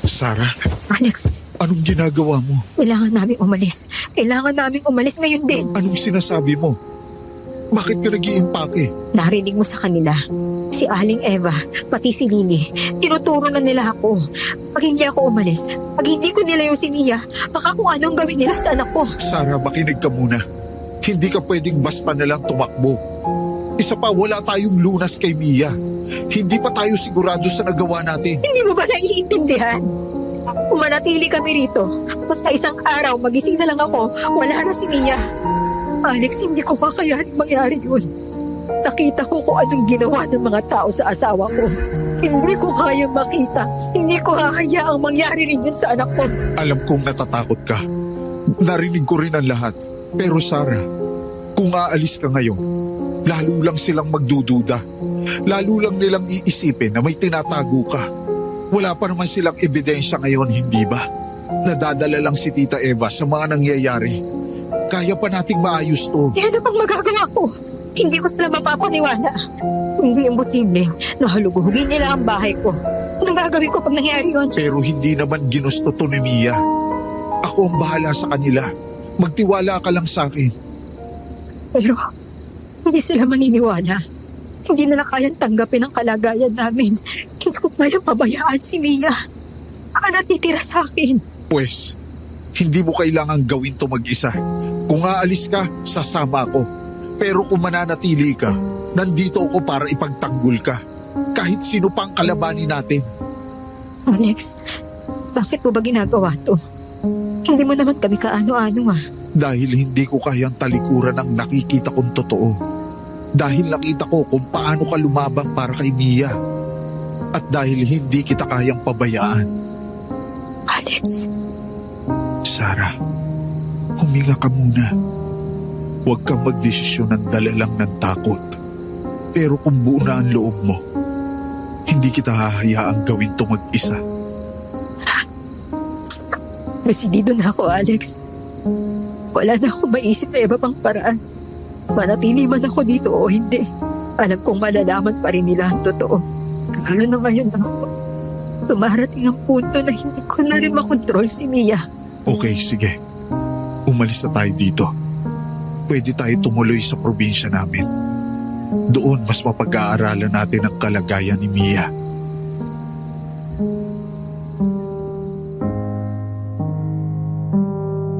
Sarah, Alex, anong ginagawa mo? kailangan namin umalis. Kailangan namin umalis ngayon din. Anong sinasabi mo? Bakit ka nag-iimpake? Narinig mo sa kanila. Si Aling Eva, pati si Lily, tinuturo na nila ako. Pag hindi ako umalis, pag hindi ko nilayo si Mia, baka kung anong gawin nila sa anak ko. Sarah, makinig ka muna. Hindi ka pwedeng basta na lang tumakbo. Isa pa, wala tayong lunas kay Mia. Hindi pa tayo sigurado sa nagawa natin. Hindi mo ba naiintindihan? Kung manatili kami rito, basta isang araw magising na lang ako, wala na si Mia. Alex, hindi ko kakayanin mangyari yun. Nakita ko kung anong ginawa ng mga tao sa asawa ko. Hindi ko kaya makita. Hindi ko hahayaang mangyari rin yun sa anak ko. Alam kong natatakot ka. Narinig ko rin ang lahat. Pero Sarah, kung aalis ka ngayon, lalo lang silang magdududa. Lalo lang nilang iisipin na may tinatago ka. Wala pa naman silang ebidensya ngayon, hindi ba? Nadadala lang si Tita Eva sa mga nangyayari. Kaya pa nating maayos to. Eh, ano pang magagawa ko? Hindi ko sila mapapaniwala. Hindi imposible na halugugin nila ang bahay ko. Anong gagawin ko pag nangyari yun? Pero hindi naman ginusto to ni Mia. Ako ang bahala sa kanila. Magtiwala ka lang sa akin. Pero hindi sila maniniwala. Hindi nila kayang tanggapin ang kalagayan namin. Hindi ko kayang pabayaan si Mia. Baka natitira sa akin. Pwes, hindi mo kailangang gawin to mag-isa. Kung aalis ka, sasama ako. Pero kung mananatili ka, nandito ako para ipagtanggol ka. Kahit sino pang kalabanin natin. Alex, bakit mo ba ginagawa to? Hindi mo naman kami kaano-ano ah. Dahil hindi ko kayang talikuran ang nakikita kong totoo. Dahil nakita ko kung paano ka lumabang para kay Mia. At dahil hindi kita kayang pabayaan. Alex, Sarah, huminga ka muna. Huwag kang magdesisyon ng dala lang ng takot. Pero kung buo na ang loob mo, hindi kita hahayaang gawin to mag-isa. desidido na ako, Alex. Wala na akong maisip na iba pang paraan. Manatili man ako dito o hindi, alam kong malalaman pa rin nila ang totoo. Kagano na ngayon ako. Tumarating ang punto na hindi ko na rin makontrol si Mia. Okay, sige. Umalis na tayo dito. Pwede tayo tumuloy sa probinsya namin. Doon mas mapag-aaralan natin ang kalagayan ni Mia.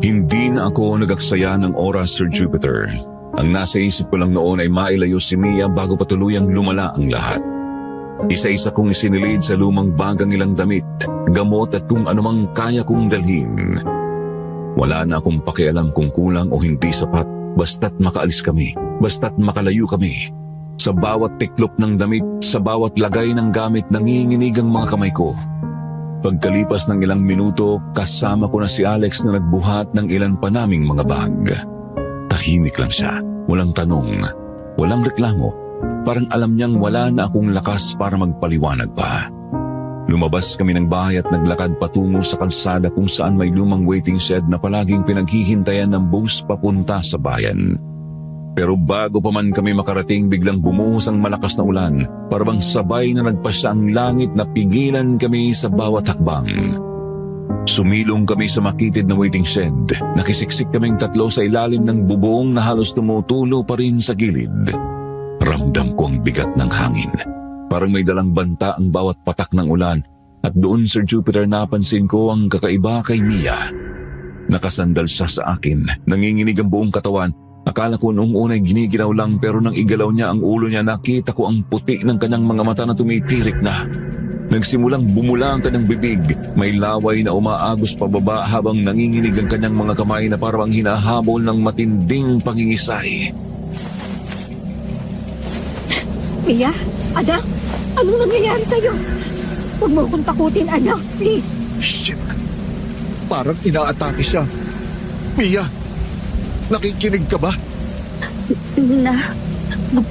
Hindi na ako nagaksaya ng oras, Sir Jupiter. Ang nasa isip ko lang noon ay mailayo si Mia bago pa tuluyang lumala ang lahat. Isa-isa kong isinilid sa lumang bagang ilang damit, gamot at kung anumang kaya kong dalhin. Wala na akong pakialam kung kulang o hindi sapat, basta't makaalis kami, basta't makalayo kami. Sa bawat tiklop ng damit, sa bawat lagay ng gamit, nanginginig ang mga kamay ko. Pagkalipas ng ilang minuto, kasama ko na si Alex na nagbuhat ng ilan pa naming mga bag. Tahimik lang siya, walang tanong, walang reklamo. Parang alam niyang wala na akong lakas para magpaliwanag pa. Lumabas kami ng bahay at naglakad patungo sa kalsada kung saan may lumang waiting shed na palaging pinaghihintayan ng bus papunta sa bayan. Pero bago pa man kami makarating, biglang bumuhos ang malakas na ulan. Parang sabay na nagpasya ang langit na pigilan kami sa bawat hakbang. Sumilong kami sa makitid na waiting shed. Nakisiksik kaming tatlo sa ilalim ng bubong na halos tumutulo pa rin sa gilid. Ramdam ko ang bigat ng hangin. Parang may dalang banta ang bawat patak ng ulan. At doon, Sir Jupiter, napansin ko ang kakaiba kay Mia. Nakasandal siya sa akin, nanginginig ang buong katawan. Akala ko noong unay giniginaw lang, pero nang igalaw niya ang ulo niya, nakita ko ang puti ng kanyang mga mata na tumitirik na. Nagsimulang bumula ang kanyang bibig. May laway na umaagos pababa habang nanginginig ang kanyang mga kamay na parang hinahabol ng matinding pangingisay. Mia, anak, anong nangyayari sa'yo? Huwag mo akong takutin, anak, please. Shit! Parang inaatake siya. Mia, nakikinig ka ba?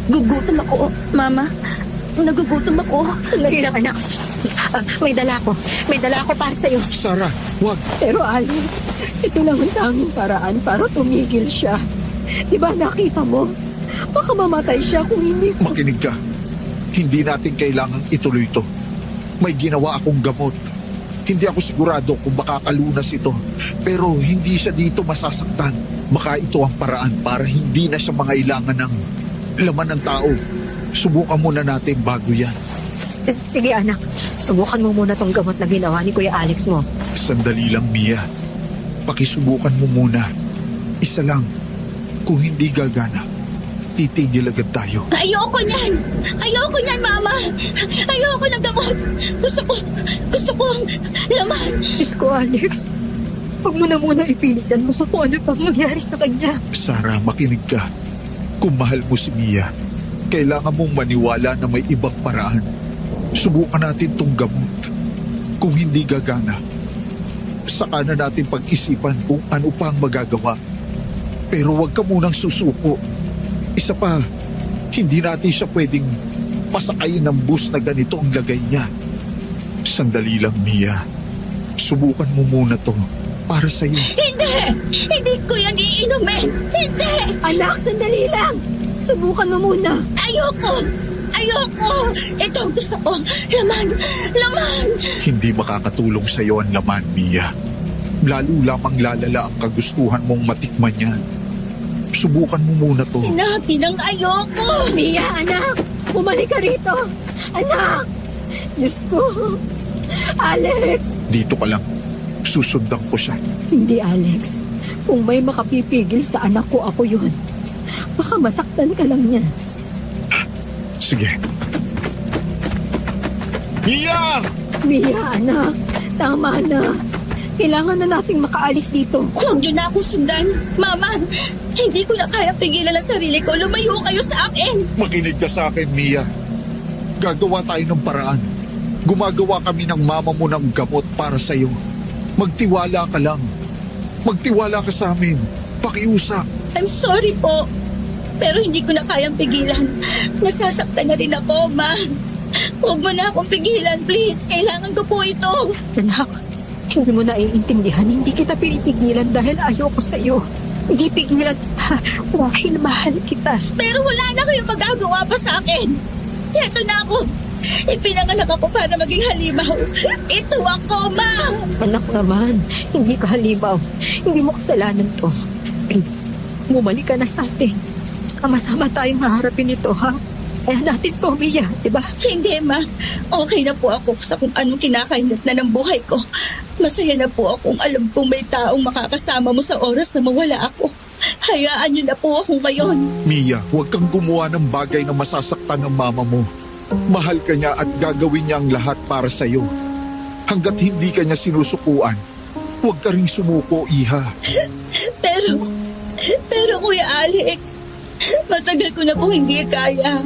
Gugutom ako, Mama. Nagugutom ako. Sandali lang, anak. May dala ko. May dala ko para sa'yo. Sarah, wag! Pero Alex, ito lang ang tanging paraan para tumigil siya. Di ba nakita mo? Baka mamatay siya kung hindi ko... Makinig ka. Hindi natin kailangang ituloy ito. May ginawa akong gamot. Hindi ako sigurado kung makakalunas ito. Pero hindi siya dito masasaktan. Baka ito ang paraan para hindi na siya mangailangan ng laman ng tao. Subukan muna natin bago yan. Sige anak, subukan mo muna tong gamot na ginawa ni Kuya Alex mo. Sandali lang, Mia. Pakisubukan mo muna. Isa lang. Kung hindi gagana, titigil agad tayo. Ayoko niyan! Ayoko niyan, Mama! Ayoko ng gamot! Gusto ko ang laman! Diyos ko, Alex. Huwag mo na muna ipilitan mo kung ano pang mangyari sa kanya. Sarah, makinig ka. Kung mahal mo si Mia, kailangan mong maniwala na may ibang paraan. Subukan natin tong gamot. Kung hindi gagana, saka na natin pag-isipan kung ano pa ang magagawa. Pero huwag ka munang susuko. Isa pa, hindi natin siya pwedeng pasakayin ng bus na ganito ang lagay niya. Sandali lang, Mia. Subukan mo muna to para sa'yo. Hindi! Hindi ko yan iinumin! Hindi! Anak, sandali lang! Subukan mo muna. Ayoko! Ito ang gusto ko! Laman! Hindi makakatulong sa'yo ang laman, Mia. Lalo lamang lalala ang kagustuhan mong matikman yan. Subukan mo muna to. Sinabi ng ayoko! Mia, anak! Bumalik ka rito! Anak! Diyos ko! Alex! Dito ka lang. Susundan ko siya. Hindi, Alex. Kung may makapipigil sa anak ko, ako yun. Baka masaktan ka lang niya. Sige. Mia! Mia, anak. Tama na. Kailangan na nating makaalis dito. Huwag niyo na akong sundan! Mama! Hindi ko na kaya pigilan ang sarili ko. Lumayo kayo sa akin! Makinig ka sa akin, Mia. Gagawa tayo ng paraan. Gumagawa kami ng mama mo ng gamot para sa'yo. Magtiwala ka lang. Magtiwala ka sa amin. Pakiusap. I'm sorry po. Pero hindi ko na kayang pigilan. Nasasaktan na rin ako, Ma. Huwag mo na akong pigilan, please. Kailangan ko po ito. Anak, hindi mo naiintindihan. Hindi kita pinipigilan dahil ayoko sa'yo. Hindi pigilan kita dahil mahal kita. Pero wala na kayong magagawa pa sa akin. Ito na ako. Ipinanganak ako para maging halimaw. Ito ako, Ma. Anak naman, hindi ka halimaw. Hindi mo kasalanan to. Please, bumalik ka na sa atin. Sama-sama tayong haharapin ito, ha? Kaya natin to, Mia, di ba? Hindi, Ma. Okay na po ako sa kung anong kinakainat na ng buhay ko. Masaya na po akong alam kong may taong makakasama mo sa oras na mawala ako. Hayaan niyo na po ako ngayon. Mia, huwag kang gumawa ng bagay na masasaktan ng mama mo. Mahal ka niya at gagawin niya ang lahat para sa'yo. Hanggat hindi ka niya sinusukuan, huwag ka ring sumuko, iha. Pero Kuya Alex, matagal ko na po hindi kaya.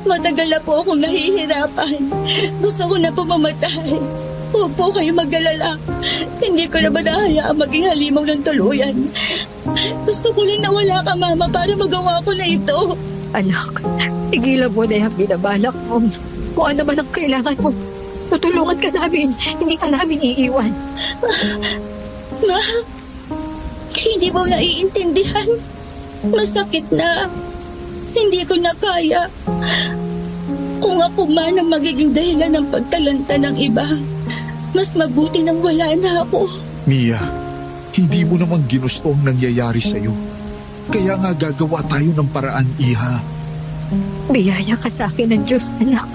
Matagal na po akong nahihirapan. Gusto ko na po mamatay. Huwag po kayo mag-alala. Hindi ko na ba nahayaang maging halimaw ng tuluyan. Gusto ko lang na wala ka, Mama, para magawa ko na ito. Anak, tigilan mo na yung binabalak mo. Kung ano man ang kailangan mo, tutulungan ka namin. Hindi ka namin iiwan. Ma, hindi mo naiintindihan. Masakit na. Hindi ko na kaya. Kung ako man ang magiging dahilan ng pagtalanta ng iba, mas mabuti nang wala na ako. Mia, hindi mo naman ginusto ang nangyayari sa'yo. Kaya nga gagawa tayo ng paraan, iha. Biyaya ka sa akin ng Diyos, anak.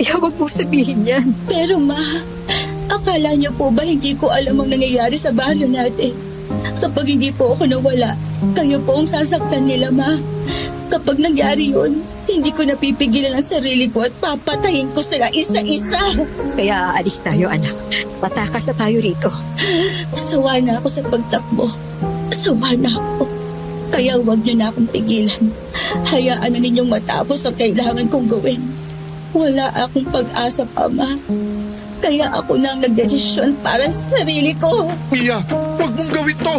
Huwag mo sabihin yan. Pero Ma, akala niyo po ba hindi ko alam ang nangyayari sa bahay natin? Kapag hindi po ako nawala, kayo po ang sasaktan nila, Ma. Kapag nangyari yun, hindi ko napipigilan ang sarili ko at papatayin ko sila isa-isa. Kaya aalis tayo, anak. Patakas na tayo rito. Sawa na ako sa pagtakbo. Sawa na ako. Kaya huwag niyo na akong pigilan. Hayaan na ninyong matapos ang kailangan kong gawin. Wala akong pag-asa pa, Ma. Kaya ako na ang nagdesisyon para sa sarili ko. Mia, huwag mong gawin to!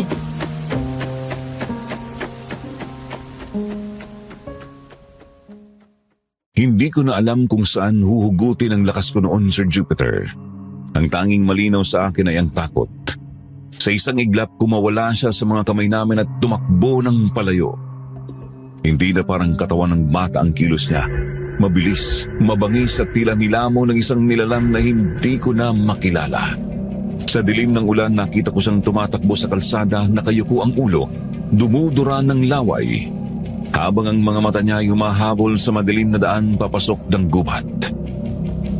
Hindi ko na alam kung saan huhugutin ang lakas ko noon, Sir Jupiter. Ang tanging malinaw sa akin ay ang takot. Sa isang iglap, kumawala siya sa mga kamay namin at tumakbo ng palayo. Hindi na parang katawan ng bata ang kilos niya. Mabilis, mabangis at tila nilamo ng isang nilalang na hindi ko na makilala. Sa dilim ng ulan, nakita ko siyang tumatakbo sa kalsada, nakayuko ang ulo, dumudura ng laway, habang ang mga mata niya ay humahabol sa madilim na daan papasok ng gubat.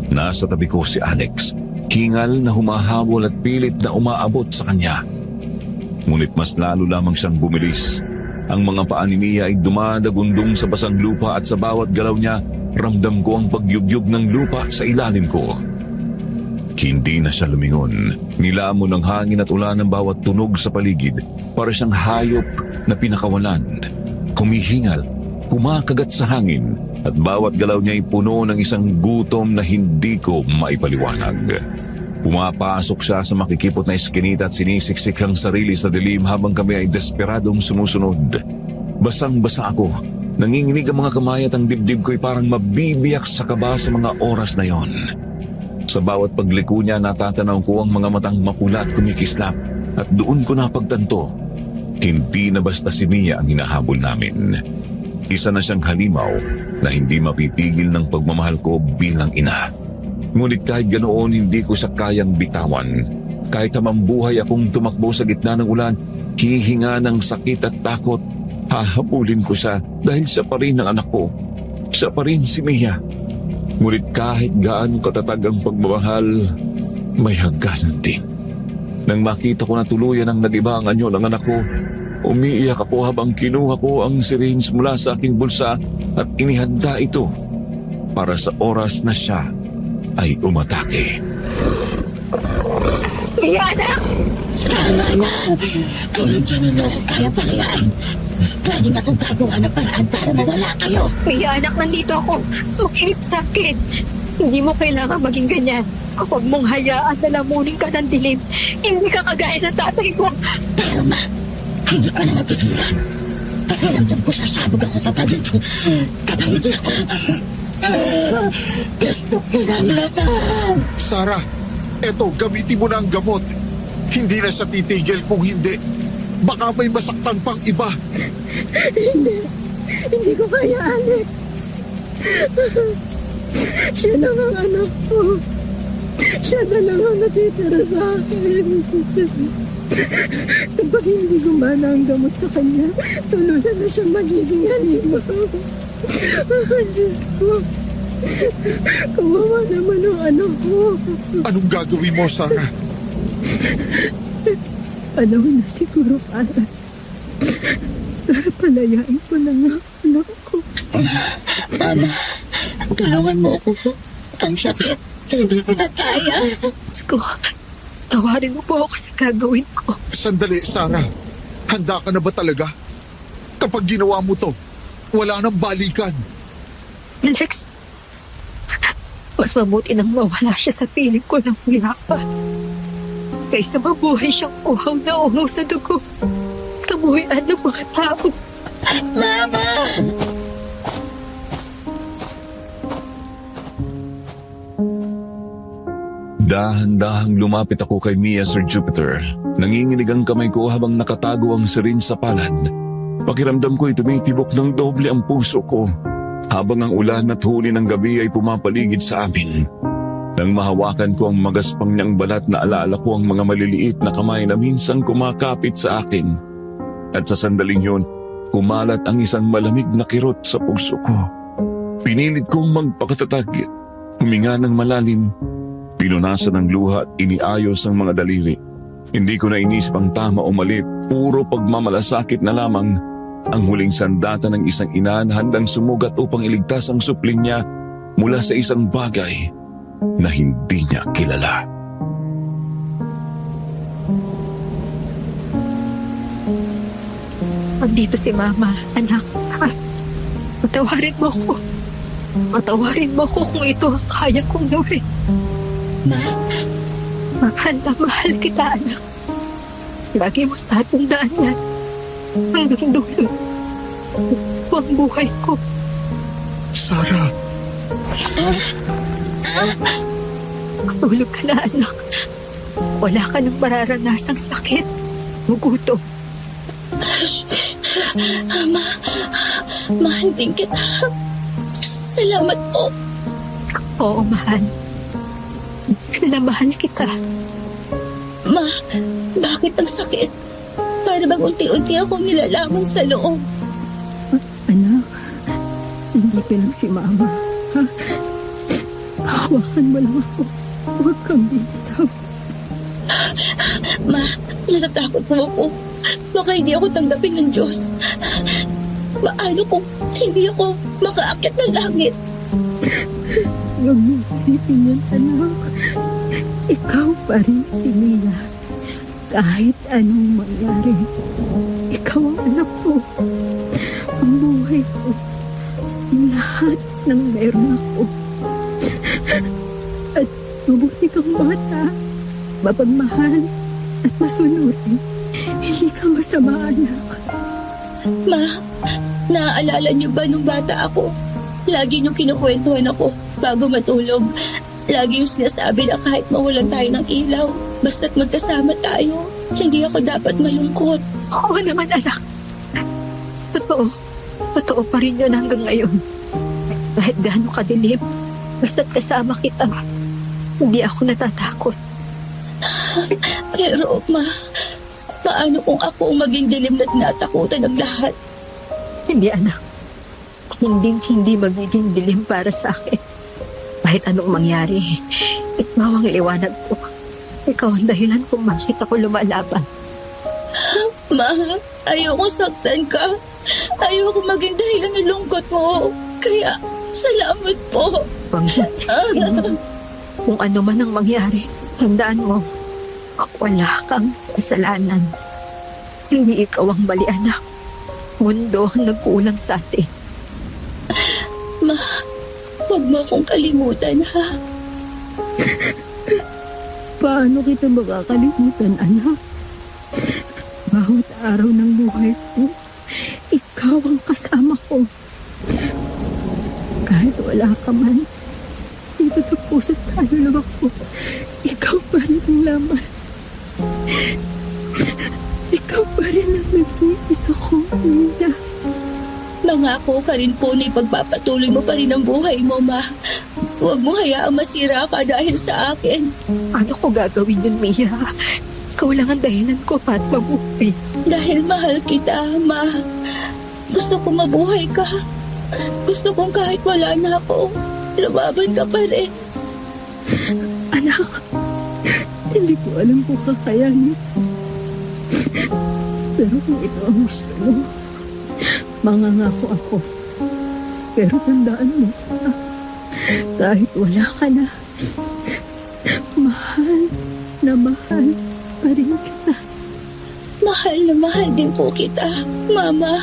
Nasa tabi ko si Alex, hingal na humahabol at pilit na umaabot sa kanya. Ngunit mas lalo lamang siyang bumilis. Ang mga paa ni Mia ay dumadagundong sa basang lupa at sa bawat galaw niya, ramdam ko ang pagyugyug ng lupa sa ilalim ko. Hindi na siya lumingon. Nilamon ng hangin at ulan ang bawat tunog sa paligid. Para siyang hayop na pinakawalan. Humihingal, kumakagat sa hangin, at bawat galaw niya ay puno ng isang gutom na hindi ko maipaliwanag. Pumapasok siya sa makikipot na eskinita at sinisiksik ang sarili sa dilim habang kami ay desperadong sumusunod. Basang-basa ako. Nanginginig ang mga kamay at ang dibdib ko'y parang mabibiyak sa kaba sa mga oras na yon. Sa bawat pagliko niya, natatanaw ko ang mga matang mapula at kumikislap, at doon ko napagtanto, hindi na basta si Mia ang hinahabol namin. Isa na siyang halimaw na hindi mapipigil ng pagmamahal ko bilang ina. Ngunit kahit ganoon, hindi ko siya kayang bitawan. Kahit hamambuhay akong tumakbo sa gitna ng ulan, hihinga ng sakit at takot, hahabulin ko siya dahil siya pa rin ang anak ko. Siya pa rin si Mia. Ngunit kahit gaano katatag ang pagmamahal, may hangganan din. Nang makita ko na tuluyan ang nag-iba ang anyo ng anak ko, umiiyak ako habang kinuha ko ang syringe mula sa aking bulsa at inihanda ito para sa oras na siya ay umatake. Liana! Tama na. Kung hindi mo ako kaya palayaan, pwede na akong gagawa ng paraan para mawala kayo. Mia, anak, nandito ako. Makinig sa akin. Hindi mo kailangan maging ganyan. Huwag mong hayaan na lamunin ka ng dilim. Hindi ka kagaya ng tatay mo. Pero ma, hindi ko na mapigilan. Pakiramdam ko sasabog ako kapag hindi ako. Gusto ko lang laban. Sarah, eto, gamitin mo na ang gamot. Hindi na siya titigil kung hindi. Baka may masaktan pang iba. Hindi ko kaya, Alex. Siya lang ang anak ko. Siya na lang ang natitira sa akin. Kapag hindi gumana ang gamot sa kanya, tuluyan na siya magiging halimaw. Diyos ko. Kawawa naman ang anak ko. Anong gagawin mo, Sarah? Panahon na siguro para palayain ko na nga anak ko. Mama, tulungan mo ako. Ang sakit. Hindi ko na kaya. Sko, tawarin mo po ako sa gagawin ko. Sandali, Sarah. Handa ka na ba talaga? Kapag ginawa mo to, wala nang balikan. Alex, mas mabuti nang mawala siya sa piling ko ng piyapa. Kaysa mabuhay siyang uhaw na uhaw sa dugo. Kabuhayan ng mga tao. Mama! Dahan-dahang lumapit ako kay Mia, Sir Jupiter. Nanginginig ang kamay ko habang nakatago ang syringe sa palad. Pakiramdam ko'y tumitibok ng doble ang puso ko, habang ang ulan at huni ng gabi ay pumapaligid sa amin. Nang mahawakan ko ang magaspang niyang balat, naalala ko ang mga maliliit na kamay na minsan kumakapit sa akin. At sa sandaling yun, kumalat ang isang malamig na kirot sa puso ko. Pinilit kong magpakatatag, huminga ng malalim, pinunasan ng luha at iniayos ang mga daliri. Hindi ko na inisip ang tama o mali, puro pagmamalasakit na lamang. Ang huling sandata ng isang ina na handang sumugat upang iligtas ang supling niya mula sa isang bagay na hindi niya kilala. Andito si Mama, anak. Patawarin mo ko. Patawarin mo ko kung ito ang kaya kong gawin. Ma? Mahal na mahal kita, anak. Lagi mo tatandaan yan. Hanggang dulo. Huwag buhay ko. Sarah! Matulog ka na, anak. Wala ka nang mararanasang sakit o gutom. Ma, Mahal din kita. Salamat po. Oo, mahal. Mahal kita. Ma, bakit ang sakit? Para bang unti-unti akong nilalamon sa loob. Anak, hindi ka lang si Mama. Ha? Hawakan mo lang ako. Huwag kang bitaw. Ma, natatakot po ako. Baka hindi ako tanggapin ng Diyos. Paano kung hindi ako makaakyat ng langit? Huwag mo isipin yan, anak. Ikaw pa rin si Mia. Kahit anong mangyari, ikaw ang anak ko. Ang buhay ko. Ang lahat ng meron ako. At mabuti kang bata. Mapagmahal at masunurin. Hindi ka masama, anak. Ma, naaalala niyo ba nung bata ako? Lagi niyong kinukwentuhan ako bago matulog. Lagi yung sinasabi na kahit mawalan tayo ng ilaw, basta't magkasama tayo, hindi ako dapat malungkot. Oo naman, anak. Totoo. Totoo pa rin yun hanggang ngayon. Kahit gaano kadilim, basta't kasama kita, hindi ako natatakot. Pero, Ma, paano kung ako ang maging dilim na tinatakutan ng lahat? Hindi, anak. Hindi magiging dilim para sa akin. Kahit anong mangyari, ikaw ang liwanag ko. Ikaw ang dahilan kung bakit ako lumalaban. Ma, ayoko saktan ka. Ayoko maging dahilan ng lungkot mo. Kaya, salamat po. Huwag mo isipin. Kung ano man ang mangyari, tandaan mo, wala kang kasalanan. Hindi ikaw ang mali, anak. Mundo ang nagkulang sa atin. Ma, huwag mo akong kalimutan, ha? Paano kita makakalimutan, anak? Bawat araw ng buhay ko, ikaw ang kasama ko. Kahit wala ka man, dito sa puso't kaluluwa ko, ikaw pa rin ang laman. Ikaw pa rin ang nag-iisa ko, Nina. Mangako ka rin po na ipagpapatuloy mo pa rin ang buhay mo, Ma. Huwag mo hayaang masira ka dahil sa akin. Ano ko gagawin yun, Mia? Ikaw lang ang dahilan ko para mabuhay. Dahil mahal kita, Ma. Gusto kong mabuhay ka. Gusto kong kahit wala na ako, lumaban ka pa rin. Anak, hindi ko alam kung kakayanin. Pero kung ito ang gusto mo, mangangako ako. Pero tandaan mo, kahit wala ka na, mahal pa rin kita. Mahal na mahal din po kita, Mama.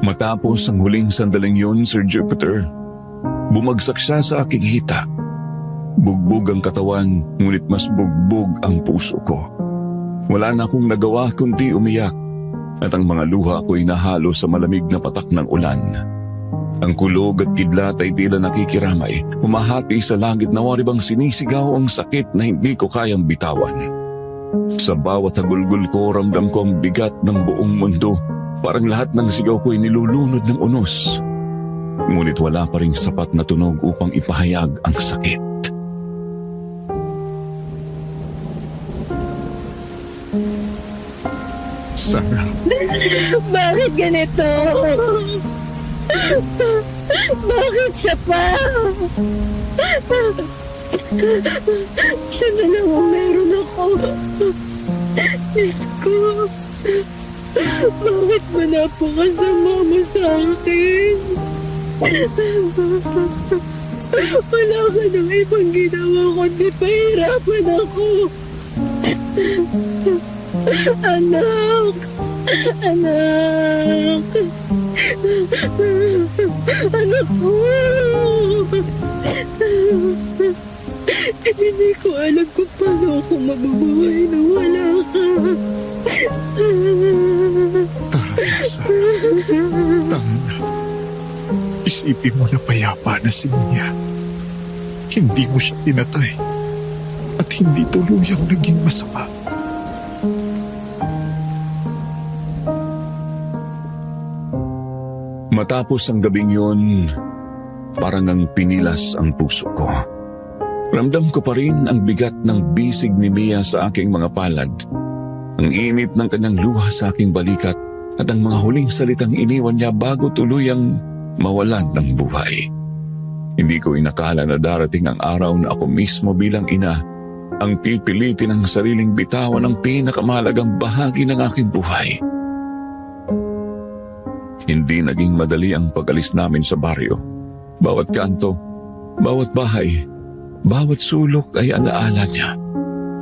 Matapos ang huling sandaling yun, Sir Jupiter, bumagsak siya sa aking hita. Bugbog ang katawan, ngunit mas bugbog ang puso ko. Wala na akong nagawa kundi umiyak, at ang mga luha ko'y nahalo sa malamig na patak ng ulan. Ang kulog at kidlat ay tila nakikiramay, humahati sa langit na waribang sinisigaw ang sakit na hindi ko kayang bitawan. Sa bawat hagulgol ko, ramdam ko ang bigat ng buong mundo. Parang lahat ng sigaw ko'y nilulunod ng unos. Ngunit wala pa ring sapat na tunog upang ipahayag ang sakit. Sarah, Bakit ganito? Bakit siya pa? Siya na lang ang meron ako. Diyos ko, bakit mo napakasama mo sa akin? Wala ka nang ibang ginawa kundi pahirapan ako. Anak! Anak! Anak ko! Hindi ko alam kung paano ako mabubuhay na wala ka. tama, Sarah. Tama. Isipin mo na payapa na si Mia. Hindi mo siya pinatay at hindi tuluyang naging masama. Matapos ang gabing yun, parang ang pinilas ang puso ko. Ramdam ko pa rin ang bigat ng bisig ni Mia sa aking mga palad, ang init ng kanyang luha sa aking balikat at ang mga huling salitang iniwan niya bago tuluyang mawalan ng buhay. Hindi ko inakala na darating ang araw na ako mismo bilang ina ang pipilitin ng sariling bitawan ng pinakamahalagang bahagi ng aking buhay. Hindi naging madali ang pag-alis namin sa baryo. Bawat kanto, bawat bahay, bawat sulok ay alaala niya.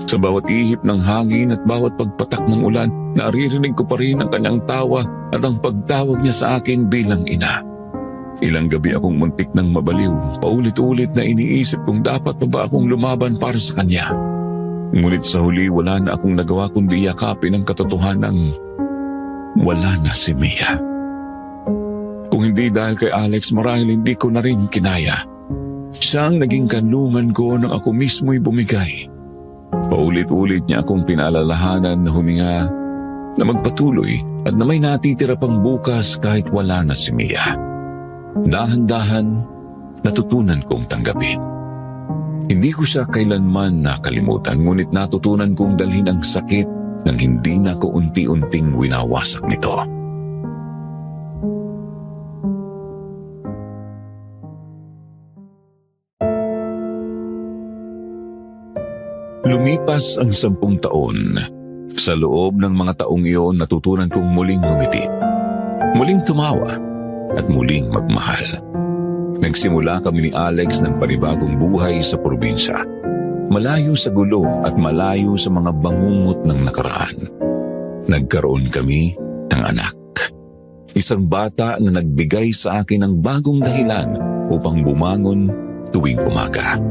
Sa bawat ihip ng hangin at bawat pagpatak ng ulan, naririnig ko pa rin ang kanyang tawa at ang pagtawag niya sa akin bilang ina. Ilang gabi akong muntik ng mabaliw, paulit-ulit na iniisip kung dapat pa ba akong lumaban para sa kanya. Ngunit sa huli wala na akong nagawa kundi yakapin ang katotohanang wala na si Mia. Kung hindi dahil kay Alex, marahil hindi ko na rin kinaya. Siya ang naging kanlungan ko nang ako mismo'y bumigay. Paulit-ulit niya akong pinaalalahanan na huminga, na magpatuloy at na may natitira pang bukas kahit wala na si Mia. Dahan-dahan, natutunan kong tanggapin. Hindi ko siya kailanman nakalimutan, ngunit natutunan kong dalhin ang sakit nang hindi na ko unti-unting winawasak nito. Lumipas ang 10 taon. Sa loob ng mga taong iyon, natutunan kong muling ngumiti, muling tumawa, at muling magmahal. Nagsimula kami ni Alex ng panibagong buhay sa probinsya. Malayo sa gulo at malayo sa mga bangungot ng nakaraan. Nagkaroon kami ng anak. Isang bata na nagbigay sa akin ng bagong dahilan upang bumangon tuwing umaga.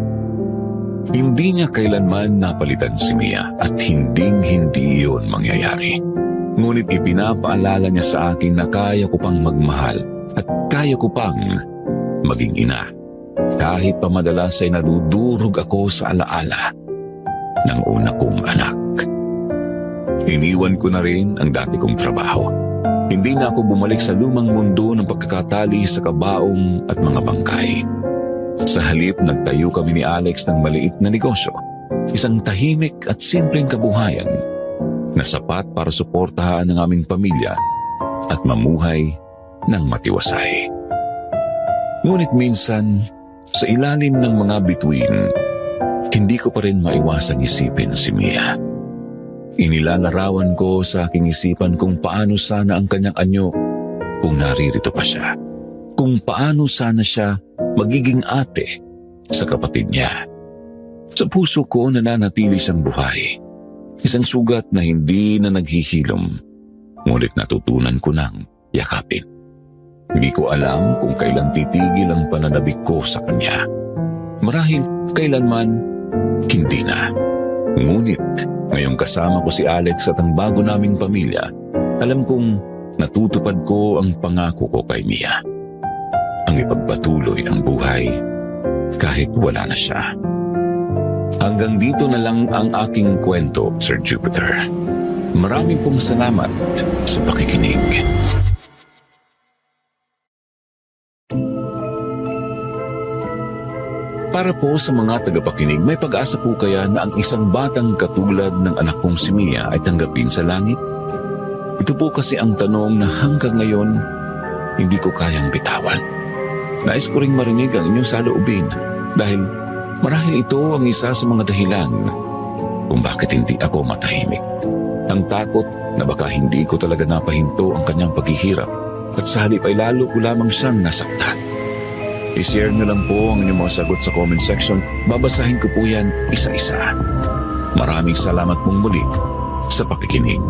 Hindi niya kailanman napalitan si Mia at hinding-hindi iyon mangyayari. Ngunit ipinapaalala niya sa akin na kaya ko pang magmahal at kaya ko pang maging ina. Kahit pa madalas ay nadudurog ako sa alaala ng una kong anak. Iniwan ko na rin ang dati kong trabaho. Hindi na ako bumalik sa lumang mundo ng pagkakatali sa kabaong at mga bangkay. Sa halip, nagtayo kami ni Alex ng maliit na negosyo, isang tahimik at simpleng kabuhayan na sapat para suportahan ang aming pamilya at mamuhay ng matiwasay. Ngunit minsan, sa ilalim ng mga bituin, hindi ko pa rin maiwasang isipin si Mia. Inilalarawan ko sa aking isipan kung paano sana ang kanyang anyo kung naririto pa siya. Kung paano sana siya magiging ate sa kapatid niya. Sa puso ko nananatili siyang buhay. Isang sugat na hindi na naghihilom. Ngunit natutunan ko nang yakapin. Hindi ko alam kung kailan titigil ang pananabik ko sa kanya. Marahil kailanman, hindi na. Ngunit ngayong kasama ko si Alex at ang bago naming pamilya, alam kong natutupad ko ang pangako ko kay Mia. Ang ipagpatuloy ang buhay kahit wala na siya. Hanggang dito na lang ang aking kwento, Sir Jupiter. Maraming pong salamat sa pakikinig. Para po sa mga tagapakinig, may pag-asa po kaya na ang isang batang katulad ng anak kong si Mia ay tanggapin sa langit? Ito po kasi ang tanong na hanggang ngayon hindi ko kayang bitawan. Nais ko ring marinig ang inyong saloobin dahil marahil ito ang isa sa mga dahilan kung bakit hindi ako matahimik. Ang takot na baka hindi ko talaga napahinto ang kanyang paghihirap at sa halip ay lalo ko lamang siyang nasaktan. I-share nyo lang po ang inyong mga sagot sa comment section. Babasahin ko po yan isa-isa. Maraming salamat pong muli sa pakikinig.